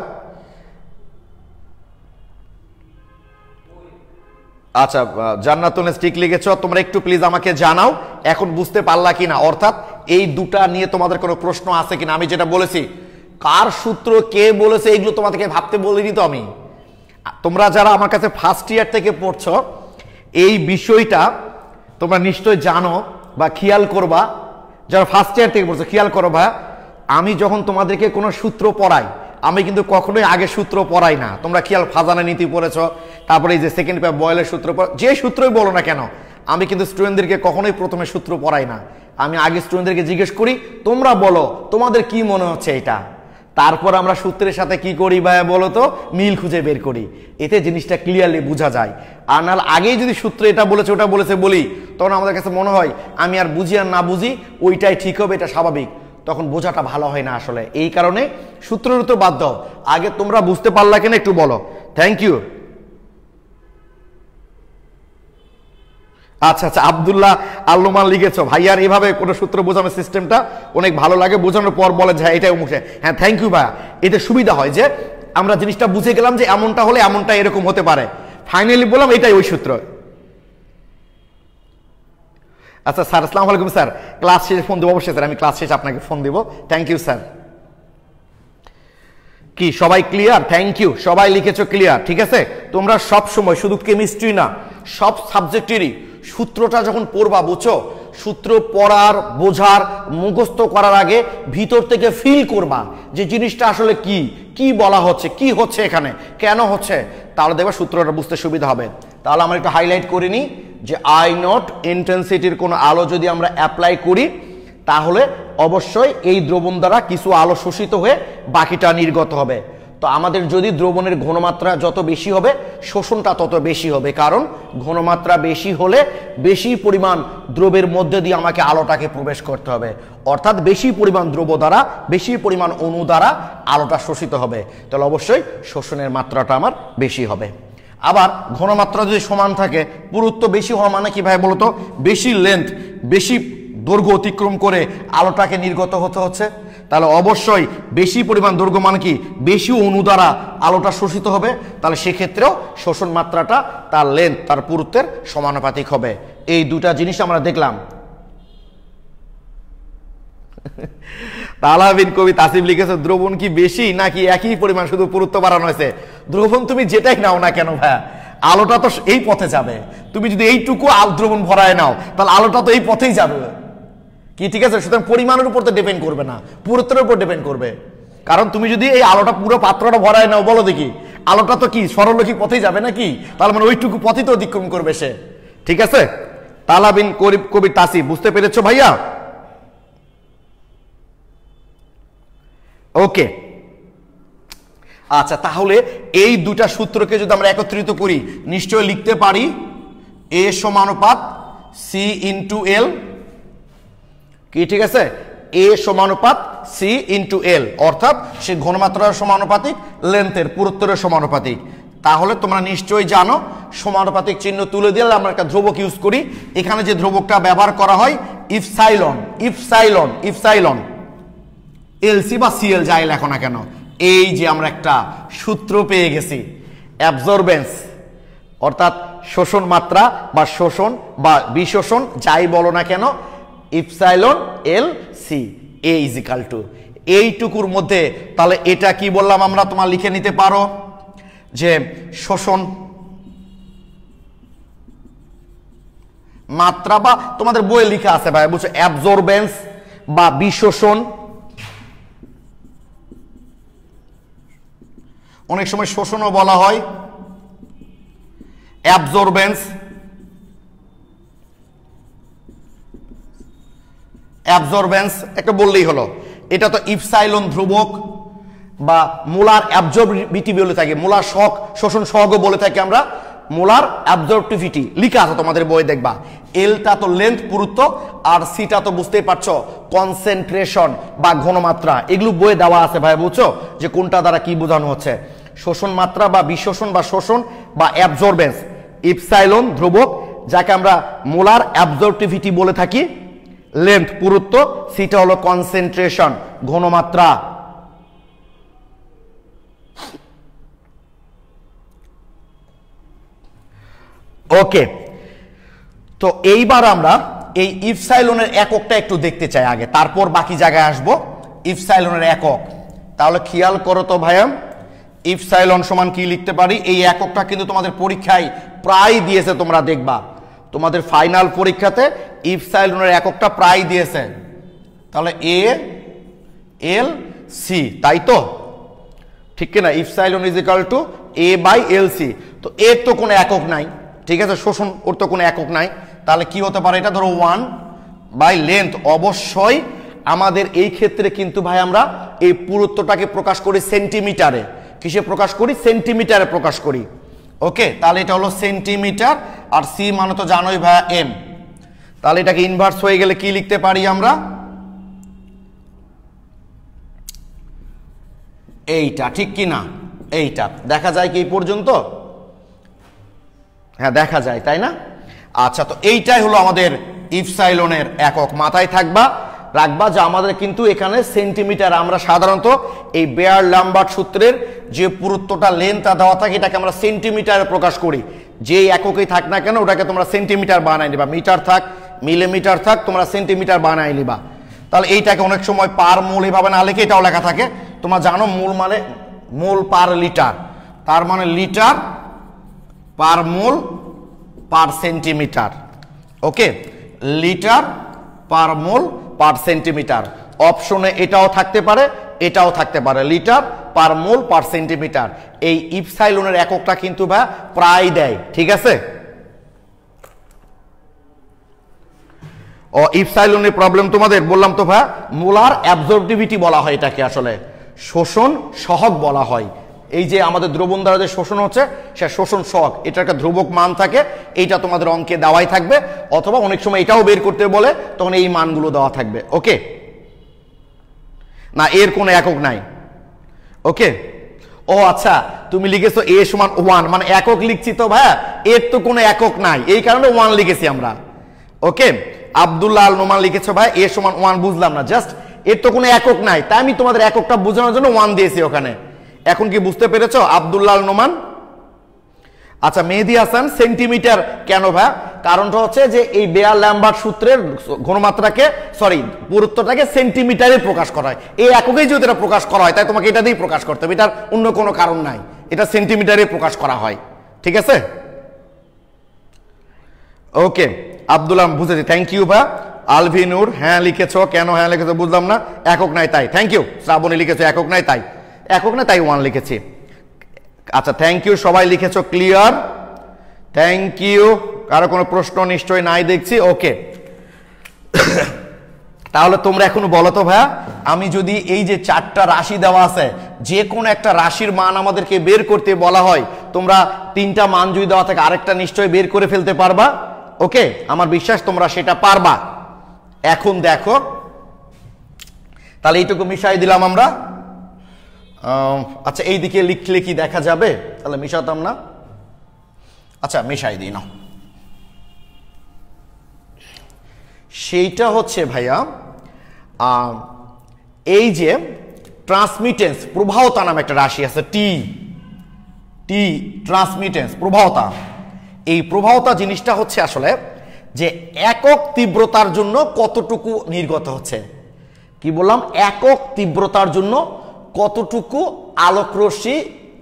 আচ্ছা জান্নাতুল ঠিক লিখেছ, তোমরা একটু প্লিজ আমাকে জানাও এখন বুঝতে পারলা কিনা, অর্থাৎ এই দুটা নিয়ে তোমাদের কোনো প্রশ্ন আছে কিনা। আমি যেটা বলেছি কার সূত্র কে বলেছে এগুলো তোমাদেরকে ভাবতে বলিনি তো আমি। তোমরা যারা আমার কাছে ফার্স্ট ইয়ার থেকে পড়ছো এই বিষয়টা তোমরা নিশ্চয় জানো বা খেয়াল করবা। যারা ফার্স্ট ইয়ার থেকে পড়ছো খেয়াল করো ভাই, আমি যখন তোমাদেরকে কোনো সূত্র পড়াই আমি কিন্তু কখনোই আগে সূত্র পড়াই না। তোমরা খেয়াল ফাজানা নীতি পড়েছ, তারপরে এই যে সেকেন্ড পেপার বয়েলের সূত্র, যে সূত্রই বলো না কেন, আমি কিন্তু স্টুডেন্টদেরকে কখনোই প্রথমে সূত্র পড়াই না। আমি আগে স্টুডেন্টদেরকে জিজ্ঞেস করি তোমরা বলো তোমাদের কি মনে হচ্ছে এটা, তারপর আমরা সূত্রের সাথে কি করি ভাইয়া বলো তো, মিল খুঁজে বের করি। এতে জিনিসটা ক্লিয়ারলি বোঝা যায়। আর নাহলে আগেই যদি সূত্র এটা বলেছে ওটা বলেছে বলি, তখন আমাদের কাছে মনে হয় আমি আর বুঝি আর না বুঝি ওইটাই ঠিক হবে, এটা স্বাভাবিক, তখন বোঝাটা ভালো হয় না আসলে। এই কারণে সূত্রের তো বাদ দাও, আগে তোমরা বুঝতে পারলা কেন একটু বলো। Thank you. আচ্ছা আচ্ছা, আব্দুল্লাহ আল্লুমান লিখেছো ভাইয়ার এইভাবে কোনো সূত্র বোঝানোর সিস্টেমটা অনেক ভালো লাগে, বোঝানোর পর বলে যে এটাই মুখে। হ্যাঁ থ্যাংক ইউ ভাইয়া, এতে সুবিধা হয় যে আমরা জিনিসটা বুঝে গেলাম যে এমনটা হলে এমনটা এরকম হতে পারে, ফাইনালি বললাম এটাই ওই সূত্র। আচ্ছা স্যার, আসসালামু আলাইকুম স্যার, ক্লাস শেষে ফোন দেবো। অবশ্যই স্যার, আমি ক্লাস শেষে আপনাকে ফোন দেবো। Thank you sir. কি সবাই ক্লিয়ার? থ্যাংক ইউ, সবাই লিখেছো ক্লিয়ার। ঠিক আছে, তোমরা সব সময় শুধু কেমিস্ট্রি না সব সাবজেক্টেরই সূত্রটা যখন পড়বা, বুঝছো, সূত্র পড়ার বোঝার মুখস্থ করার আগে ভিতর থেকে ফিল করবা যে জিনিসটা আসলে কি কি বলা হচ্ছে, কি হচ্ছে এখানে, কেন হচ্ছে, তাহলে দেখবা সূত্রটা বুঝতে সুবিধা হবে। তাহলে আমরা একটু হাইলাইট করে নিই যে আই নট ইন্টেন্সিটির কোনো আলো যদি আমরা অ্যাপ্লাই করি, তাহলে অবশ্যই এই দ্রবণ দ্বারা কিছু আলো শোষিত হয়ে বাকিটা নির্গত হবে। তো আমাদের যদি দ্রবণের ঘনমাত্রা যত বেশি হবে, শোষণটা তত বেশি হবে, কারণ ঘনমাত্রা বেশি হলে বেশি পরিমাণ দ্রবের মধ্যে দিয়ে আমাকে আলোটাকে প্রবেশ করতে হবে, অর্থাৎ বেশি পরিমাণ দ্রব দ্বারা, বেশি পরিমাণ অণু দ্বারা আলোটা শোষিত হবে, তাহলে অবশ্যই শোষণের মাত্রাটা আমার বেশি হবে। আবার ঘনমাত্রা যদি সমান থাকে, পুরুত্ব বেশি হওয়া মানে কি ভাই বলতো, বেশি লেন্থ, বেশি দৈর্ঘ্য অতিক্রম করে আলোটাকে নির্গত হতে হচ্ছে, তাহলে অবশ্যই বেশি পরিমাণ দৈর্ঘ্য মানে কি বেশি অণু দ্বারা আলোটা শোষিত হবে, তাহলে সেক্ষেত্রেও শোষণ মাত্রাটা তার লেন্থ, তার পুরুত্বের সমানুপাতিক হবে। এই দুটা জিনিস আমরা দেখলাম। তালাবিন কবি তাসিফ লিখেছে দ্রবণ কি বেশি নাকি একই পরিমাণ, শুধু পুরুত্ব বাড়ানো হয়েছে। দ্রবণ তুমি যেটাই নাও না কেন ভাইয়া, আলোটা তো এই পথে যাবে। তুমি যদি এইটুকু দ্রবণ ভরায় নাও, তাহলে আলোটা তো এই পথেই যাবে কি, ঠিক আছে? সুতরাং পরিমাণের উপর তো ডিপেন্ড করবে না, পুরুত্বের উপর ডিপেন্ড করবে। কারণ তুমি যদি এই আলোটা পুরো পাত্রটা ভরায় নাও, বলো দেখি, আলোটা তো কি সরলরৈখিক পথেই যাবে নাকি, তাহলে মানে ওইটুকু পথই তো অতিক্রম করবে সে। ঠিক আছে, তালাবিন কবি তাসিফ, বুঝতে পেরেছো ভাইয়া? ওকে, আচ্ছা, তাহলে এই দুটা সূত্রকে যদি আমরা একত্রিত করি, নিশ্চয়ই লিখতে পারি এ সমানুপাত সি ইন্টু এল, কি ঠিক আছে, এ সমানুপাত সি ইন্টু এল, অর্থাৎ সে ঘনমাত্রার সমানুপাতিক, লেন্থের পুরুত্বের সমানুপাতিক। তাহলে তোমরা নিশ্চয়ই জানো সমানুপাতিক চিহ্ন তুলে দিলে আমরা একটা ধ্রুবক ইউজ করি। এখানে যে ধ্রুবকটা ব্যবহার করা হয় ইপসাইলন, ইপসাইলন, ইপসাইলন, এলসি বা সিএল যাই লেখো না কেন, এই যে আমরা একটা সূত্র পেয়ে গেছি, অ্যাবজর্বেন্স অর্থাৎ শোষণ মাত্রা বা শোষণ বা বিশোষণ যাই বলো না কেন, epsilon L C A is equal to এইটুকুর মধ্যে। তাহলে এটা কি বললাম আমরা, তোমার লিখে নিতে পারো যে শোষণ মাত্রা, বা তোমাদের বইয়ে লেখা আছে ভাই বুঝছো, অ্যাবজর্বেন্স বা বিশোষণ। অনেক সময় শোষণও বলা হয়, অ্যাবজর্বেন্স, অ্যাবজর্বেন্স একটা বললেই হলো। এটা তো ইপসাইলন ধ্রুবক বা মোলার অ্যাবজর্বিটি বলে থাকি, মোলার সহগ, শোষণ সহগও বলে থাকি আমরা, মোলার অ্যাবজর্বটিভিটি লিখা আছে তোমাদের বই দেখবা। এলটা তো লেন্থ পুরুত্ব, আর সিটা তো বুঝতেই পারছো কনসেন্ট্রেশন বা ঘনমাত্রা, এগুলো বইয়ে দেওয়া আছে ভাই, বুঝছো যে কোনটা দ্বারা কি বোঝানো হচ্ছে। শোষণ মাত্রা বা বিশোষণ বা শোষণ বা অ্যাবজর্বেন্স, ইপসাইলন ধ্রুবক যাকে আমরা মোলার অ্যাবজর্বটিভিটি বলে থাকি, লেন্থ পুরুত্ব, সিটা হলো কনসেন্ট্রেশন ঘনমাত্রা। ওকে, তো এইবার আমরা এই ইপসাইলনের এককটা একটু দেখতে চাই আগে, তারপর বাকি জায়গায় আসবো। ইপসাইলনের একক, তাহলে খেয়াল করো তো ভাইয়া, ইপসাইলন সমান কি লিখতে পারি, এই এককটা কিন্তু তোমাদের পরীক্ষায় প্রায় দিয়েছে, তোমরা দেখবা তোমাদের ফাইনাল পরীক্ষাতে ইপসাইলনের এককটা প্রায় দিয়েছে। তাহলে এ এল সি, তাই তো? ঠিক কিনা, epsilon is equal to A by LC. তো এর তো কোনো একক নাই, ঠিক আছে, শোষণ ওর তো কোনো একক নাই, তাহলে কি হতে পারে এটা, ধরো 1 বাই লেন্থ। অবশ্যই আমাদের এই ক্ষেত্রে কিন্তু ভাই আমরা এই পুরুত্বটাকে প্রকাশ করি সেন্টিমিটারে। কিসে প্রকাশ করি? সেন্টিমিটারে প্রকাশ করি। ওকে, তাহলে এটা হলো সেন্টিমিটার, আর সি মানে তো জানোই ভাই এম। তাহলে এটাকে ইনভার্স হয়ে গেলে কি লিখতে পারি আমরা, এইটা, ঠিক কি না, এইটা দেখা যায় কি এই পর্যন্ত? হ্যাঁ দেখা যায়, তাই না? আচ্ছা, তো এইটাই হলো আমাদের ইপসাইলনের একক। মাথায় রাখবা যে আমাদের কিন্তু এখানে সেন্টিমিটার, আমরা সাধারণত এই বেয়ার লাম্বার্ট সূত্রের যে পুরুত্বটা লেন্থটা দেওয়া থাকে এটাকে আমরা সেন্টিমিটারে প্রকাশ করি। যে এককেই থাক না কেন ওটাকে তোমরা সেন্টিমিটার বানাই নিবা, মিটার থাক মিলিমিটার থাক তোমরা সেন্টিমিটার বানাই নিবা। তাহলে এইটাকে অনেক সময় পার মোল এইভাবে না লিখে এটাও লেখা থাকে। তোমরা জানো মোল মানে মোল পার লিটার, তার মানে লিটার পার মোল পার সেন্টিমিটার। ওকে, লিটার পার মোল পার সেন্টিমিটার। অপশনে এটাও থাকতে পারে এটাও থাকতে পারে, লিটার পার মোল পার সেন্টিমিটার। এই ইপসাইলনের এককটা কিন্তু ভাই প্রায় দেয়, ঠিক আছে? ও ইপসাইলনের প্রবলেম তোমাদের বললাম তো ভাই, মোলার অ্যাবজর্পটিভিটি বলা হয় এটাকে, আসলে শোষণ সহগ বলা হয়। এই যে আমাদের দ্রবণ দ্বারা যে শোষণ হচ্ছে সে শোষণ সহগ, এটা একটা ধ্রুবক মান থাকে, এইটা তোমাদের অঙ্কে দেওয়াই থাকবে, অথবা অনেক সময় এটাও বের করতে বলে তখন এই মানগুলো দেওয়া থাকবে। ওকে, না এর কোনো একক নাই। ওকে, ও আচ্ছা তুমি লিখেছো এ সমান 1, মানে একক লিখছি তো ভাইয়া, এর তো কোনো একক নাই এই কারণে 1 লিখেছি আমরা। ওকে, আব্দুল্লাহ আল নোমান লিখেছো ভাই এ সমান 1, বুঝলাম না, জাস্ট এর তো কোনো একক নাই তাই আমি তোমাদের এককটা বোঝানোর জন্য 1 দিয়েছি ওখানে। এখন কি বুঝতে পেরেছো আব্দুল্লাহ আল নোমান? আচ্ছা, মেহেদি হাসান সেন্টিমিটার কেন ভাই? কারণটা হচ্ছে যে এই বেয়ার ল্যাম্বার্ট সূত্রের ঘনমাত্রাকে পুরুত্বটাকে সেন্টিমিটারে প্রকাশ করা হয়, এই এককেই যদি এটা প্রকাশ করা হয় তাই তোমাকে এটা দিয়েই প্রকাশ করতে হবে, এটার অন্য কোনো কারণ নাই, এটা সেন্টিমিটারে প্রকাশ করা হয়, ঠিক আছে? ওকে আব্দুল্লাহ বুঝেছি, থ্যাংক ইউ ভাই। আলভিনুর হ্যাঁ লিখেছো, কেন হ্যাঁ লিখেছো বুঝলাম না, একক নাই তাই, থ্যাংক ইউ। শ্রাবণী লিখেছো একক নাই তাই, একক না তাই 1 লিখেছি। আচ্ছা থ্যাংক ইউ, সবাই লিখেছো ক্লিয়ার, থ্যাংক ইউ। কারো কোনো প্রশ্ন নিশ্চয় নাই দেখছি। ওকে, তাহলে তোমরা এখন বলো তো ভাইয়া, আমি যদি এই যে 4টা রাশি দেওয়া আছে যে কোনো একটা রাশির মান আমাদেরকে বের করতে বলা হয়, তোমরা 3টা মান যদি দেওয়া থাকে আরেকটা নিশ্চয় বের করে ফেলতে পারবা। ওকে, আমার বিশ্বাস তোমরা সেটা পারবা। এখন দেখো, তাহলে এইটুকু মিশাই দিলাম আমরা। আচ্ছা এইদিকে লিখলে কি দেখা যাবে? তাহলে মিশাতাম না, আচ্ছা মিশাই দিই না। সেইটা হচ্ছে ভাইয়া এই যে ট্রান্সমিটেন্স প্রবাহতা নামে একটা রাশি আছে, টি টি ট্রান্সমিটেন্স প্রবাহতা। এই প্রবাহতা জিনিসটা হচ্ছে আসলে যে একক তীব্রতার জন্য কতটুকু নির্গত হচ্ছে। কি বললাম? একক তীব্রতার জন্য কতটুকু আলোকরশ্মি,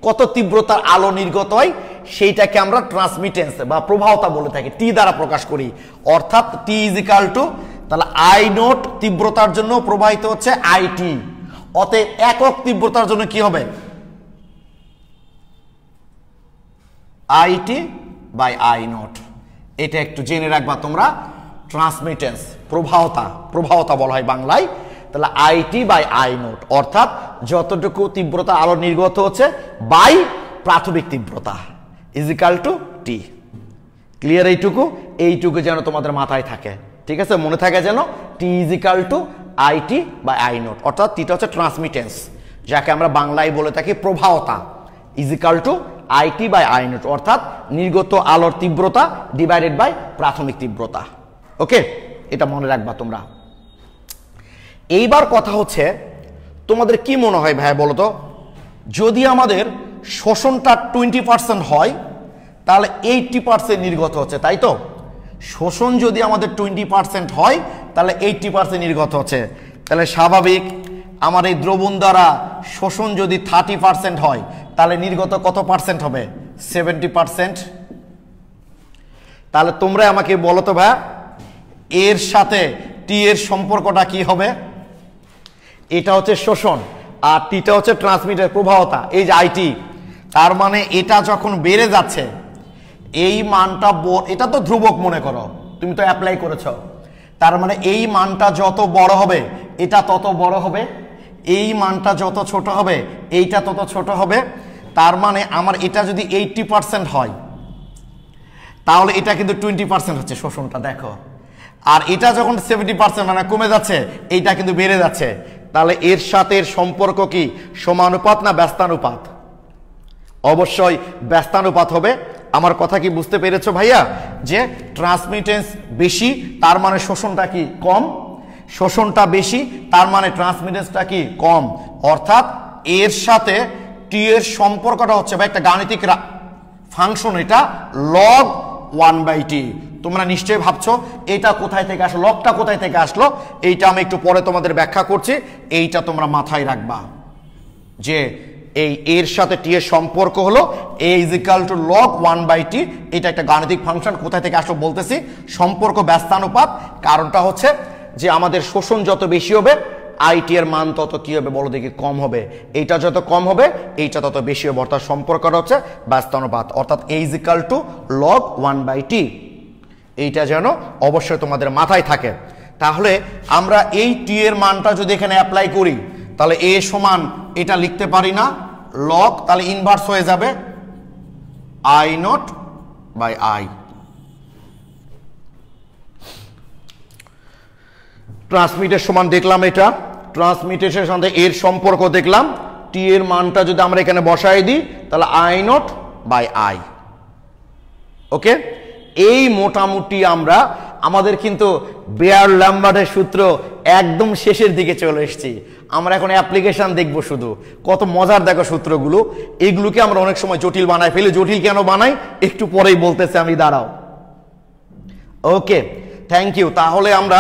কত তীব্রতার আলো নির্গত হয় সেইটাকে আমরা ট্রান্সমিটেন্স বা প্রবাহতা বলে থাকি, টি দ্বারা প্রকাশ করি। অর্থাৎ টি ইজ ইকুয়াল টু, তাহলে আই নট তীব্রতার জন্য প্রবাহিত হচ্ছে আই টি, অতএব একক তীব্রতার জন্য কি হবে? I T by I naught. এটা একটু জেনে রাখবা তোমরা, ট্রান্সমিটেন্স প্রবাহতা, প্রবাহতা বলা হয় বাংলায়। তাহলে I T by I naught, অর্থাৎ যতটুকু তীব্রতা আলো নির্গত হচ্ছে বাই প্রাথমিক তীব্রতা is equal to T. Clear? এইটুকু যেন তোমাদের মাথায় থাকে, ঠিক আছে, মনে থাকে যেন T is equal to I T by I naught, অর্থাৎ টিটা হচ্ছে ট্রান্সমিটেন্স, যাকে আমরা বাংলায় বলে থাকি প্রবাহতা, is equal to I T by I naught, অর্থাৎ নির্গত আলোর তীব্রতা ডিভাইডেড বাই প্রাথমিক তীব্রতা। ওকে, এটা মনে রাখবা তোমরা। এইবার কথা হচ্ছে তোমাদের কি মনে হয় ভাই বলো তো, যদি আমাদের শোষণটা 20% হয় তাহলে 80% নির্গত হচ্ছে, তাই তো? শোষণ যদি আমাদের 20% হয় তাহলে 80% নির্গত হচ্ছে, তাহলে স্বাভাবিক আমার এই দ্রবণ দ্বারা শোষণ যদি 30% হয় তাহলে নির্গত কত পার্সেন্ট হবে? 70%। তাহলে তোমরা আমাকে বলো তো ভাই, এর সাথে টি এর সম্পর্কটা কি হবে? এটা হচ্ছে শোষণ আর টিটা হচ্ছে ট্রান্সমিটার প্রবাহতা, এই যে আইটি। তার মানে এটা যখন বেড়ে যাচ্ছে এই মানটা, এটা তো ধ্রুবক মনে করো, তুমি তো অ্যাপ্লাই করেছ, তার মানে এই মানটা যত বড় হবে এটা তত বড় হবে, এই মানটা যত ছোট হবে এইটা তত ছোট হবে। তার মানে আমার এটা যদি 80% হয় তাহলে এটা কিন্তু 20% হচ্ছে শোষণটা, দেখো। আর এটা যখন 70% মানে কমে যাচ্ছে এইটা কিন্তু বেড়ে যাচ্ছে, তাহলে এর সাথে এর সম্পর্ক কি সমানুপাত না ব্যস্তানুপাত? অবশ্যই ব্যস্তানুপাত হবে। আমার কথা কি বুঝতে পেরেছো ভাইয়া? যে ট্রান্সমিটেন্স বেশি তার মানে শোষণটা কি কম, শোষণটা বেশি তার মানে ট্রান্সমিটেন্সটা কি কম। অর্থাৎ এর সাথে টি এর সম্পর্কটা হচ্ছে বা একটা গাণিতিক ফাংশন, এটা লগ 1/t। তোমরা নিশ্চয়ই ভাবছো এটা কোথায় থেকে আসলো, লগটা কোথায় থেকে আসলো, এইটা আমি একটু পরে তোমাদের ব্যাখ্যা করছি। এইটা তোমরা মাথায় রাখবা যে এই এর সাথে টি এর সম্পর্ক হলো a = log 1/t। এটা একটা গাণিতিক ফাংশন, কোথায় থেকে আসলো বলতেছি, সম্পর্ক ব্যস্তানুপাত। কারণটা হচ্ছে যে আমাদের শোষণ যত বেশি হবে আইটি এর মান তত কি হবে বলো দেখি, কম হবে। এইটা যত কম হবে এইটা তত বেশি হবে, অর্থাৎ সম্পর্কটা হচ্ছে ব্যস্তানুপাত, অর্থাৎ a = log 1/t। এইটা যেন অবশ্যই তোমাদের মাথায় থাকে। তাহলে আমরা এই টি এর মানটা যদি এখানে অ্যাপ্লাই করি তাহলে a সমান এটা লিখতে পারি না লগ, তাহলে ইনভার্স হয়ে যাবে I0/I। ট্রান্সমিটের সমান দেখলাম, এটা ট্রান্সমিটেশনের সাথে এর সম্পর্ক দেখলাম, টি এর মানটা যদি আমরা এখানে বসাই দিই তাহলে I0/I। ওকে, এই মোটামুটি আমরা আমাদের কিন্তু বেয়ার ল্যাম্বার্টের সূত্র একদম শেষের দিকে চলে এসেছি। আমরা এখন অ্যাপ্লিকেশন দেখবো, শুধু কত মজার দেখো সূত্রগুলো। এগুলোকে আমরা অনেক সময় জটিল বানাই ফেলি, জটিল কেন বানাই একটু পরেই বলতেছে আমি, দাঁড়াও। ওকে, থ্যাংক ইউ। তাহলে আমরা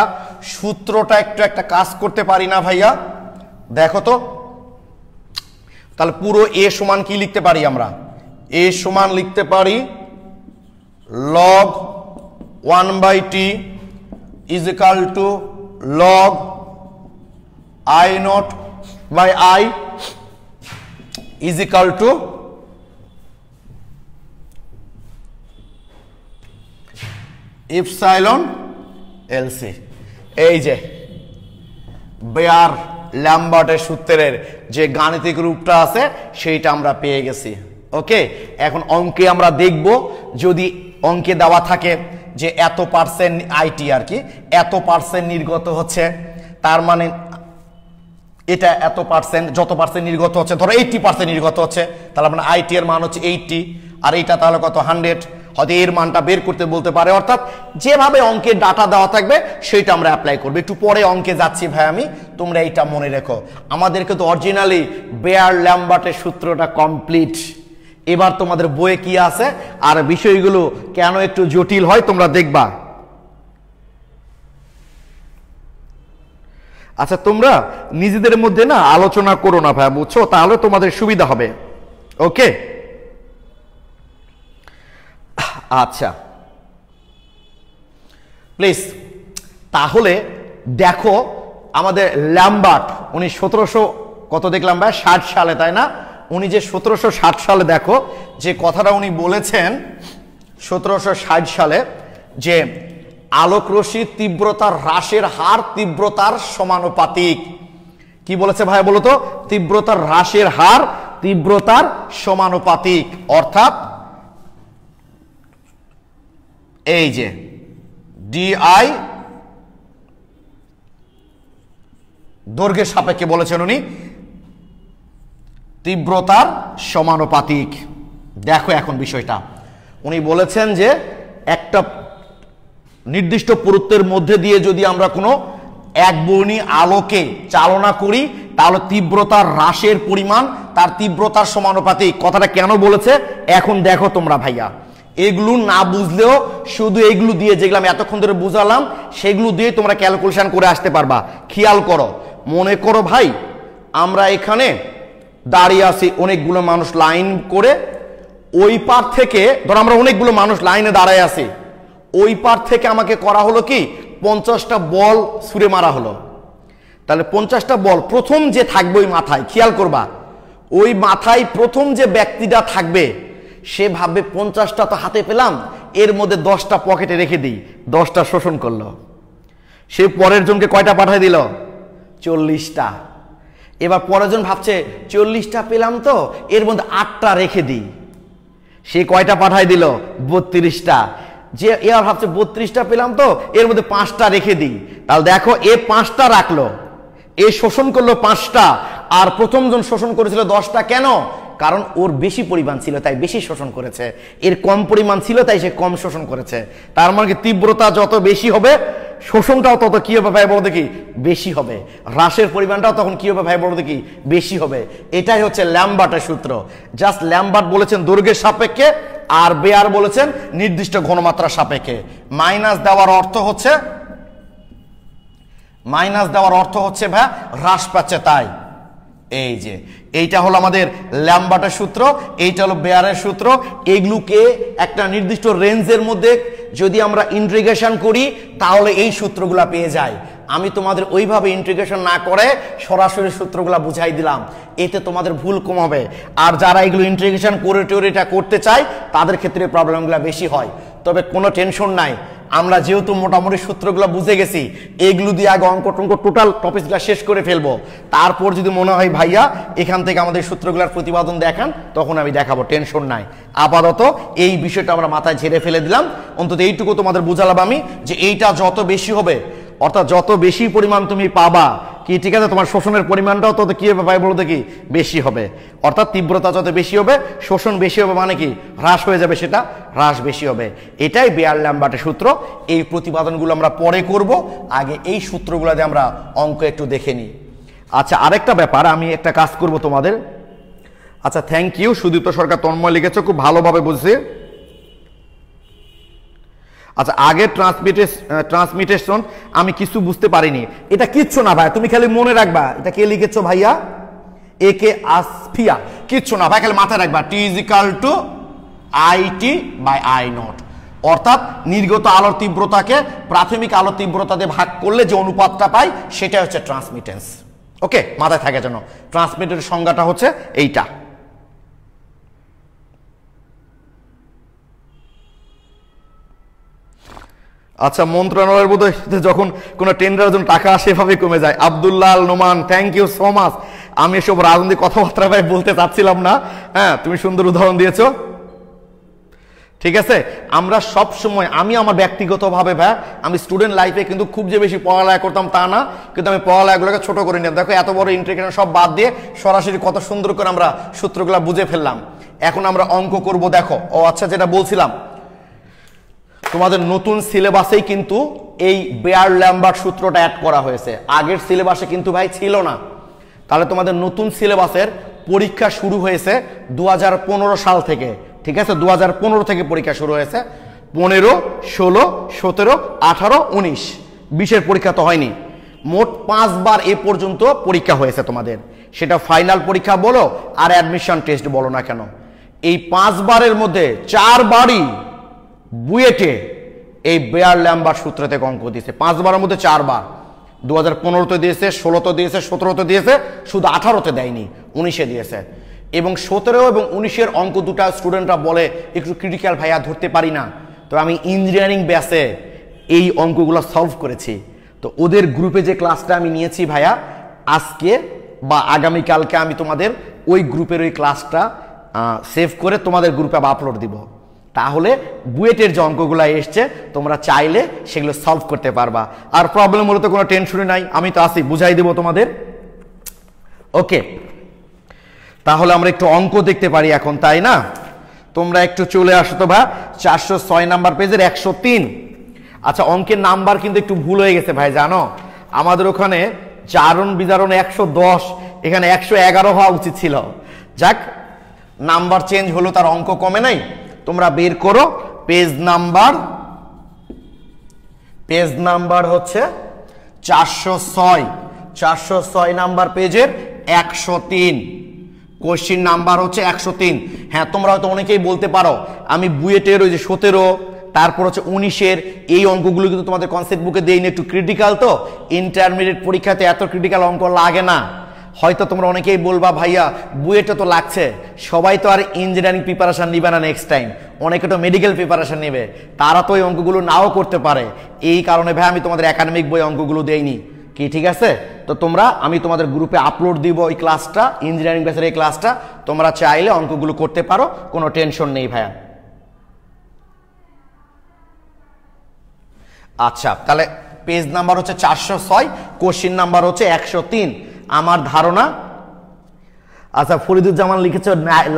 সূত্রটা একটু একটা কাজ করতে পারি না ভাইয়া, দেখো তো। তাহলে পুরো এ সমান কি লিখতে পারি আমরা? এ সমান লিখতে পারি log 1/t = log I0/I = epsilon LC। এই যে বেয়ার ল্যাম্বার্টের সূত্রের যে গাণিতিক রূপটা আছে সেইটা আমরা পেয়ে গেছি। ওকে, এখন অঙ্কে আমরা দেখব, যদি অঙ্কে দেওয়া থাকে যে এত পার্সেন্ট আইটি আর কি, এত পার্সেন্ট নির্গত হচ্ছে, তার মানে এটা এত পার্সেন্ট, যত পার্সেন্ট নির্গত হচ্ছে, ধরো 80% নির্গত হচ্ছে, তাহলে আপনার আইটি এর মান হচ্ছে 80, আর এইটা তাহলে কত 100, হয়তো এর মানটা বের করতে বলতে পারে। অর্থাৎ যেভাবে অঙ্কের ডাটা দেওয়া থাকবে সেইটা আমরা অ্যাপ্লাই করবো। একটু পরে অঙ্কে যাচ্ছি ভাই আমি, তোমরা এইটা মনে রেখো। আমাদেরকে তো অরিজিনালি বেয়ার ল্যাম্বার্টের সূত্রটা কমপ্লিট। এবার তোমাদের বইয়ে কি আছে আর বিষয়গুলো কেন একটু জটিল হয় তোমরা দেখবা। আচ্ছা, তোমরা নিজেদের মধ্যে না আলোচনা করো না ভাই, বুঝছো, তাহলে তোমাদের সুবিধা হবে। ওকে, আচ্ছা প্লিজ। তাহলে দেখো আমাদের ল্যাম্বার্ট উনি 1700 কত দেখলাম ভাই 60 সালে, তাই না? উনি যে 1760 সালে দেখো যে কথাটা উনি বলেছেন 1760 সালে, যে আলোকরশ্মির তীব্রতার হ্রাসের হার তীব্রতার সমানুপাতিক। কি বলেছে ভাই বলো তো? তীব্রতার হ্রাসের হার তীব্রতার সমানুপাতিক। অর্থাৎ এই যে ডিআই দৈর্ঘ্যের সাপেক্ষে বলেছেন উনি তীব্রতার সমানুপাতিক। দেখো এখন বিষয়টা উনি বলেছেন যে একটা নির্দিষ্ট পুরুত্বের মধ্যে দিয়ে যদি আমরা কোনো একবর্ণী আলোকে চালনা করি তাহলে তীব্রতার হ্রাসের পরিমাণ তার তীব্রতার সমানুপাতিক। কথাটা কেন বলেছে এখন দেখো তোমরা ভাইয়া, এগুলো না বুঝলেও শুধু এইগুলো দিয়ে যেগুলো আমি এতক্ষণ ধরে বুঝালাম সেগুলো দিয়ে তোমরা ক্যালকুলেশন করে আসতে পারবা। খেয়াল করো, মনে করো ভাই আমরা এখানে দাঁড়িয়ে আছি, অনেকগুলো মানুষ লাইন করে, ওই পার থেকে ধরো আমরা অনেকগুলো মানুষ লাইনে দাঁড়ায় আছি, ওই পার থেকে আমাকে করা হলো কি 50টা বল ছুঁড়ে মারা হলো। তাহলে 50টা বল প্রথম যে থাকবে ওই মাথায়, খেয়াল করবা, ওই মাথায় প্রথম যে ব্যক্তিটা থাকবে সে ভাববে 50টা তো হাতে পেলাম, এর মধ্যে 10টা পকেটে রেখে দিই, 10টা শোষণ করলো। সে পরের জনকে কয়টা পাঠায় দিল? 40টা। এবার পরের জন ভাবছে 40টা পেলাম তো, এর মধ্যে 8টা রেখে দিই, সে কয়টা পাঠায় দিল? 32টা। যে এবার ভাবছে 32টা পেলাম তো, এর মধ্যে 5টা রেখে দিই। তাহলে দেখো, এ 5টা রাখলো, এ শোষণ করলো 5টা, আর প্রথম জন শোষণ করেছিল 10টা। কেন? কারণ ওর বেশি পরিমাণ ছিল তাই বেশি শোষণ করেছে, এর কম পরিমাণ ছিল তাই সে কম শোষণ করেছে। তার মানে কি, তীব্রতা যত বেশি হবে শোষণটাও তত কি হবে ভাই বলো দেখি? বেশি হবে। হ্রাসের পরিমাণটাও তখন কি হবে ভাই বলো দেখি? বেশি হবে। এটাই হচ্ছে ল্যামবার্টের সূত্র। জাস্ট ল্যামবার্ট বলেছেন দৈর্ঘ্যের সাপেক্ষে, আর বেয়ার বলেছেন নির্দিষ্ট ঘনমাত্রার সাপেক্ষে। মাইনাস দেওয়ার অর্থ হচ্ছে ভাই হ্রাস পাচ্ছে, তাই এই যে এইটা হলো আমাদের ল্যামবার্টের সূত্র, এইটা হলো বেয়ারের সূত্র। এগুলোকে একটা নির্দিষ্ট রেঞ্জের মধ্যে যদি আমরা ইন্টিগ্রেশন করি তাহলে এই সূত্রগুলা পেয়ে যাই। আমি তোমাদের ওইভাবে ইন্টিগ্রেশন না করে সরাসরি সূত্রগুলা বুঝাই দিলাম, এতে তোমাদের ভুল কম হবে। আর যারা এগুলো ইন্টিগ্রেশন করে টোরিটা করতে চায় তাদের ক্ষেত্রে প্রবলেমগুলো বেশি হয়। তবে কোনো টেনশন নাই, আমরা যেহেতু মোটামুটি সূত্রগুলো বুঝে গেছি, এগুলো দিয়ে আগে অঙ্ক টঙ্ক টোটাল টপিকগুলো শেষ করে ফেলবো। তারপর যদি মনে হয় ভাইয়া এখান থেকে আমাদের সূত্রগুলোর প্রতিপাদন দেখান, তখন আমি দেখাবো, টেনশন নাই। আপাতত এই বিষয়টা আমরা মাথায় ঝেড়ে ফেলে দিলাম। অন্তত এইটুকু তোমাদের বুঝালাম আমি যে এইটা যত বেশি হবে, অর্থাৎ যত বেশি পরিমাণ তুমি পাবা কি, ঠিক আছে, তোমার শোষণের পরিমাণটাও তত কি হবে ভাই বলো দেখি? বেশি হবে। অর্থাৎ তীব্রতা যত বেশি হবে শোষণ বেশি হবে, মানে কি হ্রাস হয়ে যাবে, সেটা হ্রাস বেশি হবে। এটাই বেয়ার ল্যামবার্টের সূত্র। এই প্রতিপাদনগুলো আমরা পরে করব, আগে এই সূত্রগুলো দিয়ে আমরা অঙ্ক একটু দেখে নিই। আচ্ছা, আরেকটা ব্যাপার, আমি একটা কাজ করব তোমাদের। আচ্ছা, থ্যাংক ইউ সুদীপ্ত সরকার, তন্ময় লিখেছো, খুব ভালোভাবে বুঝছি। আচ্ছা, আগের ট্রান্সমিটেশন আমি কিছু বুঝতে পারিনি। এটা কিচ্ছু না ভাই, তুমি খালি মনে রাখবা এটা কে লিখেছো ভাইয়া, এ কে আসফিয়া। কিচ্ছু না ভাই, খালি মাথায় রাখবা T is equal to I T by I naught. অর্থাৎ নির্গত আলোর তীব্রতাকে প্রাথমিক আলোর তীব্রতা দিয়ে ভাগ করলে যে অনুপাতটা পাই সেটা হচ্ছে ট্রান্সমিটেন্স। ওকে, মাথায় থাকে যেন। ট্রান্সমিটের সংজ্ঞাটা হচ্ছে এইটা। আচ্ছা, মন্ত্রণালয়ের বোধহয় যখন কোনো টেন্ডারের জন্য টাকা আসে এভাবে কমে যায়। Abdullah Al Noman, thank you so much. আমি এসব রাজনৈতিক কথাবার্তা ভাই বলতে চাচ্ছিলাম না, হ্যাঁ তুমি সুন্দর উদাহরণ দিয়েছো। ঠিক আছে, আমরা সব সময়, আমি আমার ব্যক্তিগতভাবে ভাই, আমি স্টুডেন্ট লাইফে কিন্তু খুব যে বেশি পড়ালেখা করতাম তা না, কিন্তু আমি পড়ালেখাগুলোকে ছোট করে নিলাম। দেখো, এত বড় ইন্টিগ্রেশন সব বাদ দিয়ে সরাসরি কত সুন্দর করে আমরা সূত্রগুলো বুঝে ফেললাম। এখন আমরা অঙ্ক করব। দেখো, ও আচ্ছা, যেটা বলছিলাম, তোমাদের নতুন সিলেবাসেই কিন্তু এই বেয়ার ল্যামবার্ট সূত্রটা অ্যাড করা হয়েছে, আগের সিলেবাসে কিন্তু ভাই ছিল না। তাহলে তোমাদের নতুন সিলেবাসের পরীক্ষা শুরু হয়েছে 2015 সাল থেকে। ঠিক আছে, 2015 থেকে পরীক্ষা শুরু হয়েছে। 15, 16, 17, 18, 19, 20-এর পরীক্ষা তো হয়নি। মোট 5 বার এ পর্যন্ত পরীক্ষা হয়েছে তোমাদের, সেটা ফাইনাল পরীক্ষা বলো আর অ্যাডমিশন টেস্ট বলো না কেন। এই 5 বারের মধ্যে 4 বারই বুয়েটে এই বেয়ার ল্যামবার্ট সূত্র থেকে অঙ্ক দিয়েছে। 5 বারের মধ্যে 4 বার, 2015-তে দিয়েছে, 16-তে দিয়েছে, 17-তে দিয়েছে, শুধু 18-তে দেয়নি, 19-এ দিয়েছে। এবং 17 এবং 19-এর অঙ্ক দুটা স্টুডেন্টরা বলে একটু ক্রিটিক্যাল ভাইয়া, ধরতে পারি না। তো আমি ইঞ্জিনিয়ারিং ব্যাচে এই অঙ্কগুলো সলভ করেছি। তো ওদের গ্রুপে যে ক্লাসটা আমি নিয়েছি ভাইয়া, আজকে বা আগামীকালকে আমি তোমাদের ওই গ্রুপের ওই ক্লাসটা সেভ করে তোমাদের গ্রুপে আপলোড দিব। তাহলে বুয়েটের যে অঙ্কগুলো এসছে তোমরা চাইলে সেগুলো সলভ করতে পারবা। আর প্রবলেম হলে তো কোনো টেনশনই নাই, আমি তো আসি, বুঝাই দেব তোমাদের। ওকে, তাহলে আমরা একটু অঙ্ক দেখতে পারি এখন, তাই না? তোমরা একটু চলে আসো তো ভাই 406 নাম্বার পেজের 103। আচ্ছা, অঙ্কের নাম্বার কিন্তু একটু ভুল হয়ে গেছে ভাই, জানো? আমাদের ওখানে জারণ বিজারণ 110, এখানে 111 হওয়া উচিত ছিল। যাক, নাম্বার চেঞ্জ হলো, তার অঙ্ক কমে নাই। তোমরা বের করো পেজ নাম্বার হচ্ছে 406 নাম্বার পেজের 103। কোশ্চিন নাম্বার হচ্ছে 103। হ্যাঁ, তোমরা হয়তো অনেকেই বলতে পারো আমি বুয়েটের ওই যে 17, তারপর হচ্ছে 19-এর এই অঙ্কগুলো কিন্তু তোমাদের কনসেপ্ট বুকে দেইনি, একটু ক্রিটিক্যাল, তো ইন্টারমিডিয়েট পরীক্ষাতে এত ক্রিটিক্যাল অঙ্ক লাগে না। হয়তো তোমরা অনেকেই বলবা ভাইয়া বুয়েটে তো লাগছে, সবাই তো আর ইঞ্জিনিয়ারিং প্রিপারেশন নিবে না নেক্সট টাইম, অনেকে তো মেডিকেল প্রিপারেশন নেবে, তারা তো এই অঙ্কগুলো নাও করতে পারে। এই কারণে ভাই আমি তোমাদের একাডেমিক বই অঙ্কগুলো দেইনি, কি ঠিক আছে? তো তোমরা, আমি তোমাদের গ্রুপে আপলোড দিব ওই ক্লাসটা, ইঞ্জিনিয়ারিং ব্যাচের এই ক্লাসটা, তোমরা চাইলে অঙ্কগুলো করতে পারো, কোনো টেনশন নেই ভাইয়া। আচ্ছা, তাহলে পেজ নাম্বার হচ্ছে 406, কোশ্চিন নাম্বার হচ্ছে 103। আমার ধারণা, আচ্ছা ফরিদুজ্জামান লিখেছ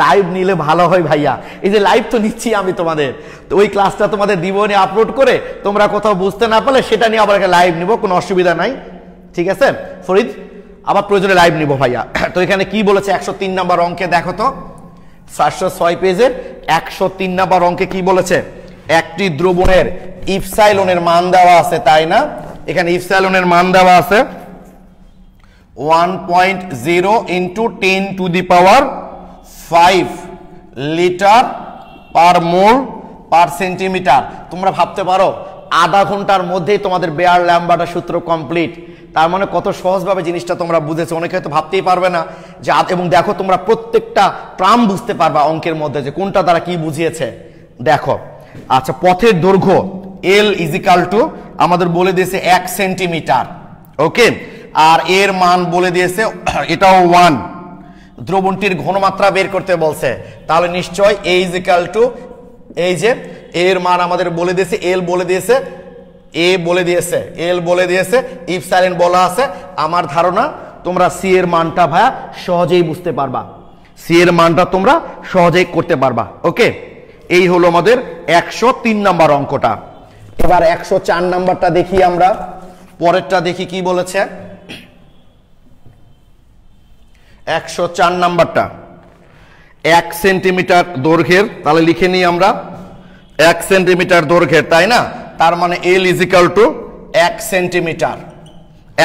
লাইভ নিলে ভালো হয় ভাইয়া। এই যে লাইভ তো নিচ্ছি আমি তোমাদের, তো ওই ক্লাসটা তোমাদের দিব নিয়ে আপলোড করে, তোমরা কোথাও বুঝতে না পারলে সেটা নিয়ে আবার একটা লাইভ নিব, কোনো অসুবিধা নাই, ঠিক আছে ফরিদ? আবার প্রয়োজনে লাইভ নিব ভাইয়া। তো এখানে কি বলেছে 103 নাম্বার অঙ্কে দেখো তো, 406 পেজের 103 নাম্বার অঙ্কে কি বলেছে? একটি দ্রবণের ইপসাইলনের মান দেওয়া আছে, তাই না? এখানে ইপসাইলনের মান দেওয়া আছে 1.0 × 10⁵ লিটার পার মোল পার সেন্টিমিটার। তোমরা ভাবতে পারো আধা ঘন্টার মধ্যেই তোমাদের বেয়ার ল্যাম্বার্টের সূত্র কমপ্লিট। তার মানে কত সহজভাবে জিনিসটা তোমরা বুঝেছো, অনেকে হয়তো ভাবতেই পারবে না যে, এবং দেখো তোমরা প্রত্যেকটা ট্রাম বুঝতে পারবা অঙ্কের মধ্যে যে কোনটা দ্বারা কি বুঝিয়েছে। দেখো, আচ্ছা পথের দৈর্ঘ্য L = আমাদের বলে দিয়েছে 1 সেন্টিমিটার, ওকে, আর এর মান বলে দিয়েছে এটাও 1। দ্রবণটির ঘনমাত্রা বের করতে বলছে, তাহলে নিশ্চয় A = এই যে এর মান আমাদের বলে দিয়েছে, L বলে দিয়েছে, A বলে দিয়েছে, L বলে দিয়েছে, ইপসাইলন বলা আছে। আমার ধারণা তোমরা C এর মানটা ভাইয়া সহজেই বুঝতে পারবা, C এর মানটা তোমরা সহজেই করতে পারবা, ওকে। এই হলো আমাদের 103 নাম্বার অঙ্কটা। এবার 104 নাম্বারটা দেখি আমরা, পরেরটা দেখি কি বলেছে। 104 নাম্বারটা 1 সেন্টিমিটার দৈর্ঘ্যের, তাহলে লিখে নিই আমরা 1 সেন্টিমিটার দৈর্ঘ্যের, তাই না? তার মানে L = 1 সেন্টিমিটার।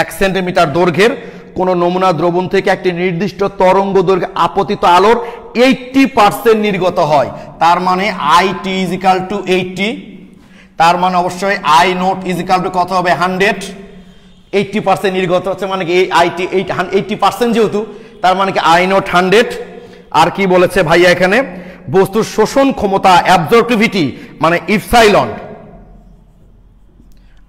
1 সেন্টিমিটার দৈর্ঘ্যের কোন নমুনা দ্রবণ থেকে একটি নির্দিষ্ট তরঙ্গ দৈর্ঘ্যে আপতিত আলোর 80% নির্গত হয়। তার মানে IT = 80, তার মানে অবশ্যই I0 = কত হবে? 100। 80% নির্গত হচ্ছে মানে কি IT 80% যেহেতু, তার মানে কি I0 100। আর কি বলেছে ভাইয়া এখানে? বস্তুর শোষণ ক্ষমতা অ্যাবজর্পটিভিটি মানে ইপসাইলন,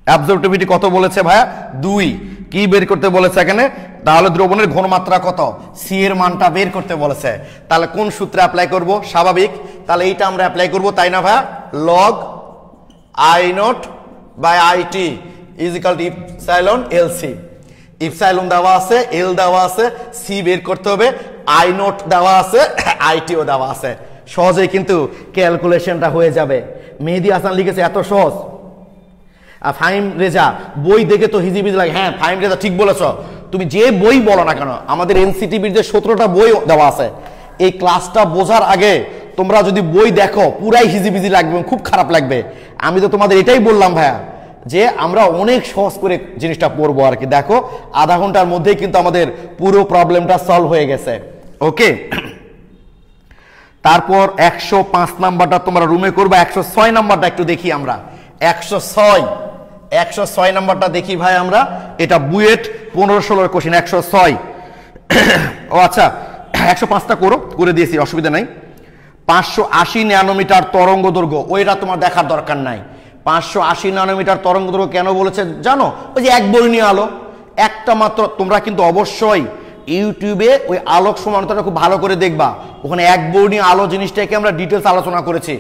অ্যাবজর্পটিভিটি কত বলেছে ভাইয়া? 2। কি বের করতে বলেছে এখানে? তাহলে দ্রবণের ঘনমাত্রা কত? C এর মানটা বের করতে বলেছে। তাহলে কোন সূত্রে অ্যাপ্লাই করব? স্বাভাবিক, তাহলে এইটা আমরা অ্যাপ্লাই করব, তাই না ভাইয়া? log I0 by IT = epsilon LC। Epsilon দেওয়া আছে, L দেওয়া আছে, C বের করতে হবে, I0 দেওয়া আছে, IT ও দেওয়া আছে। সহজেই কিন্তু ক্যালকুলেশনটা হয়ে যাবে। মেহেদি হাসান লিখেছে এত সহজ। আর ফাহিম রেজা বই দেখে তো হিজিবিজি লাগে। হ্যাঁ ফাহিম রেজা ঠিক বলেছ, তুমি যে বই বলো না কেন, আমাদের NCTVর যে 17টা বই দেওয়া আছে, এই ক্লাসটা বোঝার আগে তোমরা যদি বই দেখো পুরাই হিজিবিজি লাগবে, খুব খারাপ লাগবে। আমি তো তোমাদের এটাই বললাম ভাইয়া যে আমরা অনেক সহজ করে জিনিসটা পড়বো আর কি। দেখো আধা ঘন্টার মধ্যেই কিন্তু আমাদের পুরো প্রবলেমটা সলভ হয়ে গেছে, ওকে। তারপর 105 নাম্বারটা তোমরা রুমে করবা। 106 নাম্বারটা একটু দেখি আমরা। 106 নাম্বারটা দেখি ভাই আমরা। এটা বুয়েট 15-16 কোশ্চেন 106। ও আচ্ছা 105টা করে দিয়েছি, অসুবিধা নাই। 580 ন্যানোমিটার তরঙ্গ দৈর্ঘ্য, ওইটা তোমার দেখার দরকার নাই। 580 ন্যানোমিটার তরঙ্গ দৈর্ঘ্য কেন বলেছে জানো? ওই যে এক বর্ণীয় আলো, একটা মাত্র। তোমরা কিন্তু অবশ্যই ইউটিউবে ওই আলোক সমান্তরালটা খুব ভালো করে দেখবা, ওখানে এক বর্ণীয় আলো জিনিসটাকে আমরা ডিটেলস আলোচনা করেছি।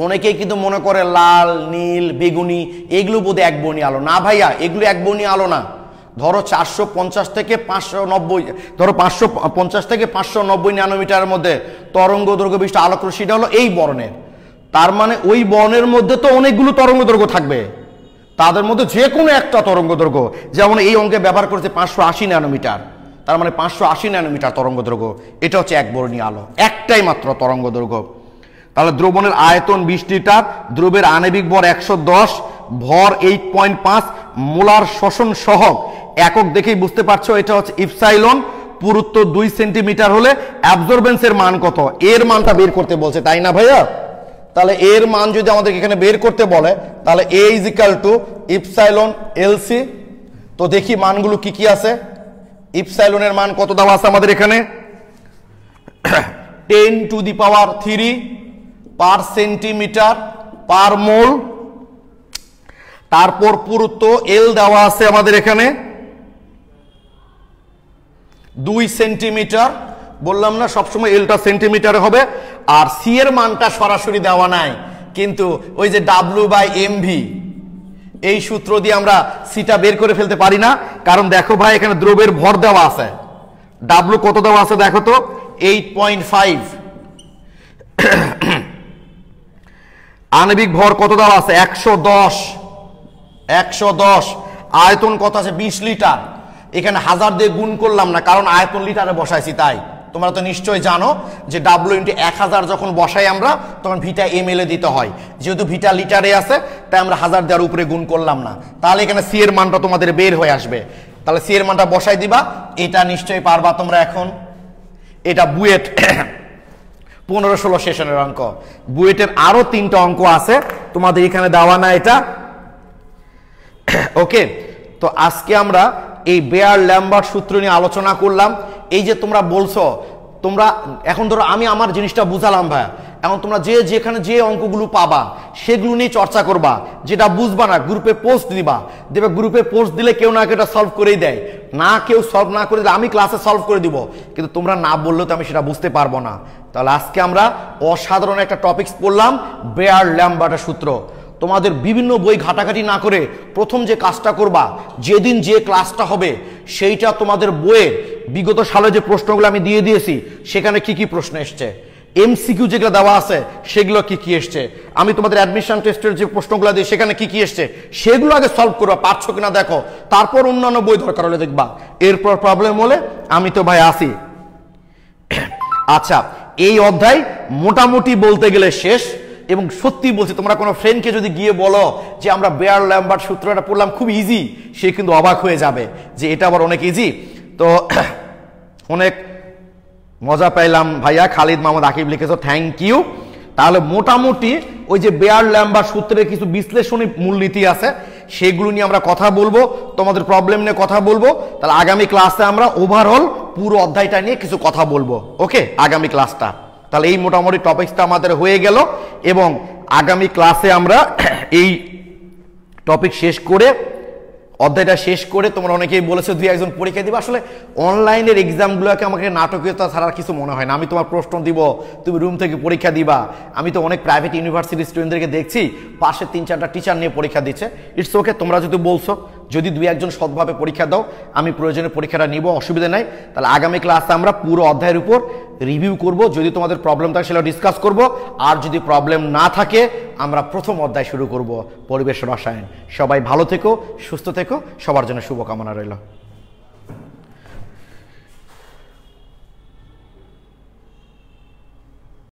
অনেকেই কিন্তু মনে করে লাল, নীল, বেগুনি এগুলো বোধহয় এক বর্ণীয় আলো। না ভাইয়া, এগুলো এক বর্ণীয় আলো না। ধরো 450 থেকে 590, ধরো 550 থেকে 590 ন্যানোমিটারের মধ্যে তরঙ্গ দৈর্ঘ্য বিশিষ্ট আলোক রশ্মিটা হলো এই বর্ণের। তার মানে ওই বর্ণের মধ্যে তো অনেকগুলো তরঙ্গ দৈর্ঘ্য থাকবে, তাদের মধ্যে যে কোনো একটা তরঙ্গ দৈর্ঘ্য, যেমন এই অঙ্কে ব্যবহার করেছে 580 ন্যানোমিটার, তার মানে 580 ন্যানোমিটার তরঙ্গ দৈর্ঘ্য। এটা হচ্ছে এক বর্ণীয় আলো, একটাই মাত্র তরঙ্গ দৈর্ঘ্য। তাহলে দ্রবণের আয়তন 20 লিটার, দ্রবের আণবিক ভর 110, ভর 8.5, মোলার শোষণ সহগ একক দেখেই বুঝতে পারছো এটা হচ্ছে ইপসাইলন। পুরুত্ব 2 সেন্টিমিটার হলে অ্যাবজর্বেন্সের মান কত? এর মানটা বের করতে বলছে, তাই না ভাইয়া? তাহলে এর মান যদি আমাদের এখানে বের করতে বলে তাহলে a is equal two epsilon LC. তো দেখি মানগুলো কি কি আছে। ইপসাইলনের মান কত দেওয়া আছে আমাদের এখানে 10⁻³ পার সেন্টিমিটার পার মোল। তারপর পুরুত্ব এল দেওয়া আছে আমাদের এখানে 2 সেন্টিমিটার। বললাম না সবসময় এলটা সেন্টিমিটারে হবে। আর সি এর মানটা সরাসরি দেওয়া নাই, কিন্তু ওই যে W/mv এই সূত্র দিয়ে আমরা সিটা বের করে ফেলতে পারি না। কারণ দেখো ভাই এখানে দ্রবের ভর দেওয়া আছে, W কত দেওয়া আছে দেখো তো 8.5, আণবিক ভর কত দেওয়া আছে 110, আয়তন কত আছে 20 লিটার। এখানে 1000 দিয়ে গুণ করলাম না, কারণ আয়তন লিটারে বসাইছি। তাই তোমরা তো নিশ্চয়ই জানো যে W × 1000 যখন বসাই আমরা তখন ভিটা ml এ দিতে হয়। যেহেতু ভিটা লিটারে আছে তাই আমরা 1000 দেওয়ার উপরে গুণ করলাম না। তাহলে এখানে সি এর মানটা তোমাদের বের হয়ে আসবে। তাহলে সি এর মানটা বসাই দিবা। এটা নিশ্চয়ই পারবা তোমরা। এখন এটা বুয়েট 15-16 সেশনের অঙ্ক। বুয়েটের আরো 3টা অঙ্ক আছে, তোমাদের এখানে দেওয়া না এটা। ওকে, তো আজকে আমরা এই বেয়ার ল্যাম্বার্ট সূত্র নিয়ে আলোচনা করলাম। এই যে তোমরা বলছো, তোমরা এখন ধরো আমি আমার জিনিসটা বুঝালাম ভাই, এখন তোমরা যেখানে যে অঙ্কগুলো পাবা সেগুলো নিয়ে চর্চা করবা। যেটা বুঝবা না গ্রুপে পোস্ট দিবা, দেবে গ্রুপে পোস্ট দিলে কেউ না কেউ এটা সলভ করেই দেয়। না কেউ সলভ না করে দিলে আমি ক্লাসে সলভ করে দিব, কিন্তু তোমরা না বললেও তো আমি সেটা বুঝতে পারবো না। তাহলে আজকে আমরা অসাধারণ একটা টপিকস পড়লাম, বেয়ার ল্যাম্বার্টের সূত্র। তোমাদের বিভিন্ন বই ঘাটাঘাটি না করে প্রথম যে কাজটা করবা, যেদিন যে ক্লাসটা হবে সেইটা তোমাদের বইয়ের বিগত সালে যে প্রশ্নগুলো আমি দিয়ে দিয়েছি সেখানে কি কি প্রশ্ন এসছে, এমসিকিউ যেগুলো দেওয়া আছে সেগুলো কি কি এসছে, আমি তোমাদের অ্যাডমিশন টেস্টের যে প্রশ্নগুলো দিই সেখানে কি কি এসছে সেগুলো আগে সলভ করবা, পারছো কিনা দেখো। তারপর অন্যান্য বই দরকার হলে দেখবা। এরপর প্রবলেম হলে আমি তো ভাই আসি। আচ্ছা, এই অধ্যায় মোটামুটি বলতে গেলে শেষ। এবং সত্যি বলছি, তোমরা কোনো ফ্রেন্ডকে যদি গিয়ে বলো যে আমরা বেয়ার ল্যাম্বার্ট সূত্রটা পড়লাম খুব ইজি, সে কিন্তু অবাক হয়ে যাবে যে এটা আবার অনেক ইজি। তো অনেক মজা পাইলাম ভাইয়া। খালিদ মাহমুদ আকিব লিখেছো, থ্যাংক ইউ। তাহলে মোটামুটি ওই যে বেয়ার ল্যাম্বার্ট সূত্রের কিছু বিশ্লেষণী মূলনীতি আছে সেগুলো নিয়ে আমরা কথা বলবো, তোমাদের প্রবলেম নিয়ে কথা বলবো। তাহলে আগামী ক্লাসে আমরা ওভারঅল পুরো অধ্যায়টা নিয়ে কিছু কথা বলবো। ওকে, আগামী ক্লাসটা তাহলে এই মোটামুটি টপিকসটা আমাদের হয়ে গেল। এবং আগামী ক্লাসে আমরা এই টপিক শেষ করে অধ্যায়টা শেষ করে, তোমরা অনেকেই বলেছো 2-1 পরীক্ষা দিবা। আসলে অনলাইনের এক্সামগুলোকে আমাকে নাটকীয়তা ছাড়া কিছু মনে হয় না। আমি তোমার প্রশ্ন দিব, তুমি রুম থেকে পরীক্ষা দিবা। আমি তো অনেক প্রাইভেট ইউনিভার্সিটি স্টুডেন্টদেরকে দেখছি পাশে 3-4টা টিচার নিয়ে পরীক্ষা দিচ্ছে। ইটস ওকে, তোমরা যদি বলছো যদি 2-1 সৎভাবে পরীক্ষা দাও আমি প্রয়োজনে পরীক্ষাটা নিব, অসুবিধা নাই। তাহলে আগামী ক্লাসে আমরা পুরো অধ্যায়ের উপর রিভিউ করব। যদি তোমাদের প্রবলেম থাকে সেটা ডিসকাস করব, আর যদি প্রবলেম না থাকে আমরা প্রথম অধ্যায় শুরু করব, পরিবেশ রসায়ন। সবাই ভালো থেকো, সুস্থ থেকো, সবার জন্য শুভকামনা রইল।